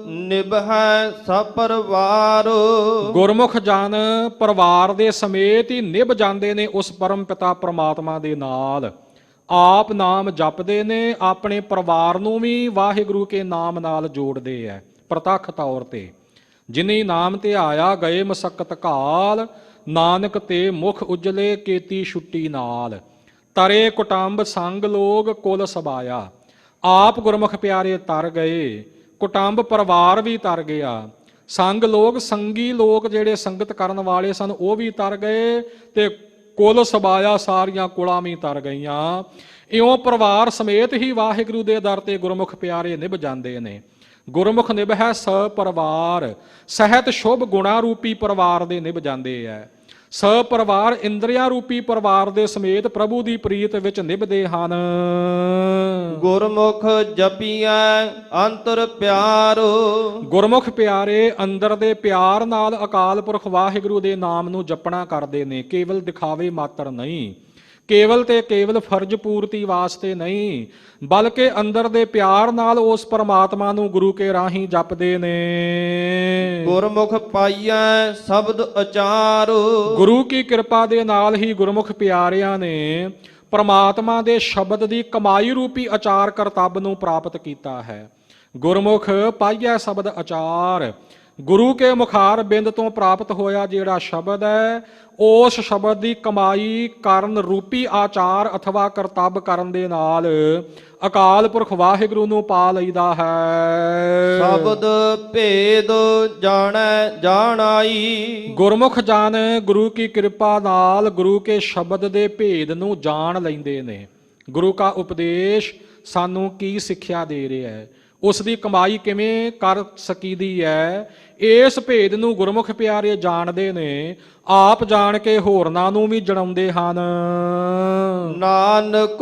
ਨਿਭੈ ਸਭ ਪਰਿਵਾਰ, ਗੁਰਮੁਖ ਜਨ ਪਰਿਵਾਰ ਦੇ ਸਮੇਤ ਹੀ ਨਿਭ ਜਾਂਦੇ ਨੇ ਉਸ ਪਰਮ ਪਿਤਾ ਪਰਮਾਤਮਾ ਦੇ ਨਾਲ। ਆਪ ਨਾਮ ਜਪਦੇ ਨੇ, ਆਪਣੇ ਪਰਿਵਾਰ ਨੂੰ ਵੀ ਵਾਹਿਗੁਰੂ ਕੇ ਨਾਮ ਨਾਲ ਜੋੜਦੇ ਹੈ ਪ੍ਰਤੱਖ ਤੌਰ ਤੇ। ਜਿਨੀ ਨਾਮ ਤੇ ਆਇਆ ਗਏ ਮਸਕਤ ਕਾਲ, ਨਾਨਕ ਤੇ ਮੁਖ ਉਜਲੇ ਕੀਤੀ ਛੁੱਟੀ ਨਾਲ। ਤਰੇ ਕੁਟੰਬ ਸੰਗ ਲੋਗ ਕੁਲ ਸਬਾਇਆ, ਆਪ ਗੁਰਮੁਖ ਪਿਆਰੇ ਤਰ ਗਏ, ਕੁਟੰਬ ਪਰਿਵਾਰ ਵੀ ਤਰ ਗਿਆ, ਸੰਗ ਲੋਕ ਸੰਗੀ ਲੋਕ ਜਿਹੜੇ ਸੰਗਤ ਕਰਨ ਵਾਲੇ ਸਨ ਉਹ ਵੀ ਤਰ ਗਏ, ਤੇ ਕੁਲ ਸਬਾਇਆ ਸਾਰੀਆਂ ਕੁਲਾਂ ਵੀ ਤਰ ਗਈਆਂ। ਇਉਂ ਪਰਿਵਾਰ ਸਮੇਤ ਹੀ ਵਾਹਿਗੁਰੂ ਦੇ ਦਰ ਤੇ ਗੁਰਮੁਖ ਪਿਆਰੇ ਨਿਭ ਜਾਂਦੇ ਨੇ। ਗੁਰਮੁਖ ਨਿਭੈ ਸ ਪਰਿਵਾਰ, ਸਹਿਤ ਸ਼ੁਭ ਗੁਣਾ ਰੂਪੀ ਪਰਿਵਾਰ ਦੇ ਨਿਭ ਜਾਂਦੇ ਹੈ। ਸ ਪਰਿਵਾਰ ਇੰਦਰੀਆਂ ਰੂਪੀ ਪਰਿਵਾਰ ਦੇ ਸਮੇਤ ਪ੍ਰਭੂ ਦੀ ਪ੍ਰੀਤ ਵਿੱਚ ਨਿਭਦੇ ਹਨ। ਗੁਰਮੁਖ ਜਪੀਐ ਅੰਤਰ ਪਿਆਰ, ਗੁਰਮੁਖ ਪਿਆਰੇ ਅੰਦਰ ਦੇ ਪਿਆਰ ਨਾਲ ਅਕਾਲ ਪੁਰਖ ਵਾਹਿਗੁਰੂ ਦੇ ਨਾਮ ਨੂੰ ਜਪਣਾ ਕਰਦੇ ਨੇ, ਕੇਵਲ ਦਿਖਾਵੇ ਮਾਤਰ ਨਹੀਂ, ਕੇਵਲ ਤੇ ਕੇਵਲ ਫਰਜ਼ ਪੂਰਤੀ ਵਾਸਤੇ ਨਹੀਂ, ਬਲਕਿ ਅੰਦਰ ਦੇ ਪਿਆਰ ਨਾਲ ਉਸ ਪਰਮਾਤਮਾ ਨੂੰ ਗੁਰੂ ਕੇ ਰਾਹੀਂ ਜਪਦੇ ਨੇ। ਗੁਰਮੁਖ ਪਾਈਐ ਸ਼ਬਦ ਅਚਾਰ, ਗੁਰੂ ਕੀ ਕਿਰਪਾ ਦੇ ਨਾਲ ਹੀ ਗੁਰਮੁਖ ਪਿਆਰਿਆਂ ਨੇ ਪਰਮਾਤਮਾ ਦੇ ਸ਼ਬਦ ਦੀ ਕਮਾਈ ਰੂਪੀ ਅਚਾਰ ਕਰਤੱਵ ਨੂੰ ਪ੍ਰਾਪਤ ਕੀਤਾ ਹੈ। ਗੁਰਮੁਖ ਪਾਈਐ ਸ਼ਬਦ ਅਚਾਰ, ਗੁਰੂ ਕੇ ਮੁਖਾਰ ਬਿੰਦ ਤੋਂ ਪ੍ਰਾਪਤ ਹੋਇਆ ਜਿਹੜਾ ਸ਼ਬਦ ਹੈ, ਉਸ ਸ਼ਬਦ ਦੀ ਕਮਾਈ ਕਰਨ ਰੂਪੀ ਆਚਾਰ ਅਥਵਾ ਕਰਤੱਵ ਕਰਨ ਦੇ ਨਾਲ ਅਕਾਲ ਪੁਰਖ ਵਾਹਿਗੁਰੂ ਨੂੰ ਪਾ ਲਈਦਾ ਹੈ। ਸ਼ਬਦ ਭੇਦ ਜਾਣੈ ਜਾਣਾਈ, ਗੁਰਮੁਖ ਜਨ ਗੁਰੂ ਕੀ ਕਿਰਪਾ ਨਾਲ ਗੁਰੂ ਕੇ ਸ਼ਬਦ ਦੇ ਭੇਦ ਨੂੰ ਜਾਣ ਲੈਂਦੇ ਨੇ। ਗੁਰੂ ਕਾ ਉਪਦੇਸ਼ ਸਾਨੂੰ ਕੀ ਸਿੱਖਿਆ ਦੇ ਰਿਹਾ ਹੈ, ਉਸ ਦੀ ਕਮਾਈ ਕਿਵੇਂ ਕਰ ਸਕੀਦੀ ਹੈ, ਇਸ ਭੇਦ ਨੂੰ ਗੁਰਮੁਖ ਪਿਆਰੇ ਜਾਣਦੇ ਨੇ, ਆਪ ਜਾਣ ਕੇ ਹੋਰਨਾਂ ਨੂੰ ਵੀ ਜਣਾਉਂਦੇ ਹਨ। ਨਾਨਕ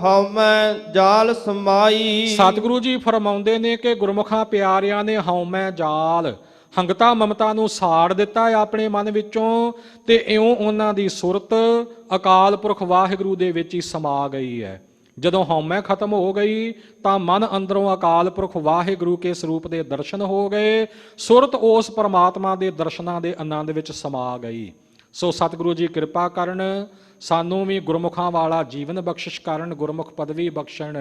ਹਉਮੈ ਜਾਲ ਸਮਾਈ, ਸਤਿਗੁਰੂ ਜੀ ਫਰਮਾਉਂਦੇ ਨੇ ਕਿ ਗੁਰਮੁਖਾਂ ਪਿਆਰਿਆਂ ਨੇ ਹਉਮੈ ਜਾਲ, ਹੰਗਤਾ ਮਮਤਾ ਨੂੰ ਸਾੜ ਦਿੱਤਾ ਹੈ ਆਪਣੇ ਮਨ ਵਿੱਚੋਂ, ਤੇ ਇਉਂ ਉਹਨਾਂ ਦੀ ਸੁਰਤ ਅਕਾਲ ਪੁਰਖ ਵਾਹਿਗੁਰੂ ਦੇ ਵਿੱਚ ਹੀ ਸਮਾ ਗਈ ਹੈ। ਜਦੋਂ ਹਉਮੈ ਖਤਮ ਹੋ ਗਈ ਤਾਂ ਮਨ ਅੰਦਰੋਂ ਅਕਾਲ ਪੁਰਖ ਵਾਹਿਗੁਰੂ ਕੇ ਸਰੂਪ ਦੇ ਦਰਸ਼ਨ ਹੋ ਗਏ, ਸੁਰਤ ਉਸ ਪਰਮਾਤਮਾ ਦੇ ਦਰਸ਼ਨਾਂ ਦੇ ਆਨੰਦ ਵਿੱਚ ਸਮਾ ਗਈ। ਸੋ ਸਤਿਗੁਰੂ ਜੀ ਕਿਰਪਾ ਕਰਨ, ਸਾਨੂੰ ਵੀ ਗੁਰਮੁਖਾਂ ਵਾਲਾ ਜੀਵਨ ਬਖਸ਼ਿਸ਼ ਕਰਨ, ਗੁਰਮੁਖ ਪਦਵੀ ਬਖਸ਼ਣ,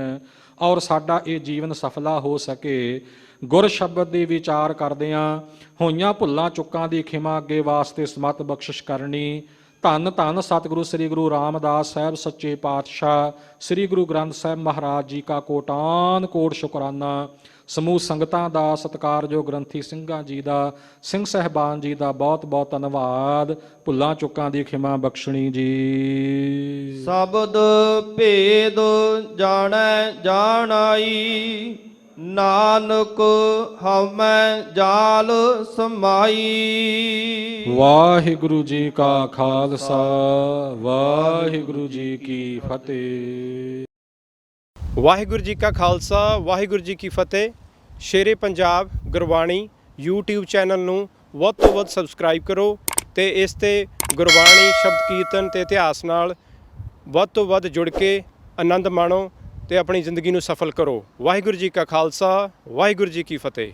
ਔਰ ਸਾਡਾ ਇਹ ਜੀਵਨ ਸਫਲਾ ਹੋ ਸਕੇ। ਗੁਰ ਸ਼ਬਦ ਦੇ ਵਿਚਾਰ ਕਰਦਿਆਂ ਹੋਈਆਂ ਭੁੱਲਾਂ ਚੁੱਕਾਂ ਦੀ ਖਿਮਾ ਅੱਗੇ ਵਾਸਤੇ ਸਮਤ ਬਖਸ਼ਿਸ਼ ਕਰਨੀ। ਧੰਨ ਧੰਨ ਸਤਿਗੁਰੂ ਸ੍ਰੀ ਗੁਰੂ ਰਾਮਦਾਸ ਸਾਹਿਬ ਸੱਚੇ ਪਾਤਸ਼ਾਹ, ਸ੍ਰੀ ਗੁਰੂ ਗ੍ਰੰਥ ਸਾਹਿਬ ਮਹਾਰਾਜ ਜੀ ਕਾ ਕੋਟਾਨ ਕੋਟ ਸ਼ੁਕਰਾਨਾ। ਸਮੂਹ ਸੰਗਤਾਂ ਦਾ, ਸਤਿਕਾਰਯੋਗ ਗ੍ਰੰਥੀ ਸਿੰਘਾਂ ਜੀ ਦਾ, ਸਿੰਘ ਸਹਿਬਾਨ ਜੀ ਦਾ ਬਹੁਤ ਬਹੁਤ ਧੰਨਵਾਦ। ਭੁੱਲਾਂ ਚੁੱਕਾਂ ਦੀ ਖਿਮਾ ਬਖਸ਼ਣੀ ਜੀ। ਸ਼ਬਦ ਭੇਦ ਜਾਣੈ ਜਾਣਾਈ, ਨਾਨਕ ਹਉਮੈ ਜਾਲ ਸਮਾਈ। ਵਾਹਿਗੁਰੂ ਜੀ ਕਾ ਖਾਲਸਾ, ਵਾਹਿਗੁਰੂ ਜੀ ਕੀ ਫਤਿਹ। ਵਾਹਿਗੁਰੂ ਜੀ ਕਾ ਖਾਲਸਾ, ਵਾਹਿਗੁਰੂ ਜੀ ਕੀ ਫਤਿਹ। ਸ਼ੇਰੇ ਪੰਜਾਬ ਗੁਰਬਾਣੀ YouTube ਚੈਨਲ ਨੂੰ ਵੱਧ ਤੋਂ ਵੱਧ ਸਬਸਕ੍ਰਾਈਬ ਕਰੋ ਤੇ ਇਸ ਤੇ ਗੁਰਬਾਣੀ, ਸ਼ਬਦ ਕੀਰਤਨ ਤੇ ਇਤਿਹਾਸ ਨਾਲ ਵੱਧ ਤੋਂ ਵੱਧ ਜੁੜ ਕੇ ਆਨੰਦ ਮਾਣੋ ਤੇ ਆਪਣੀ ਜ਼ਿੰਦਗੀ ਨੂੰ ਸਫਲ ਕਰੋ। ਵਾਹਿਗੁਰੂ ਜੀ ਕਾ ਖਾਲਸਾ, ਵਾਹਿਗੁਰੂ ਜੀ ਕੀ ਫਤਿਹ।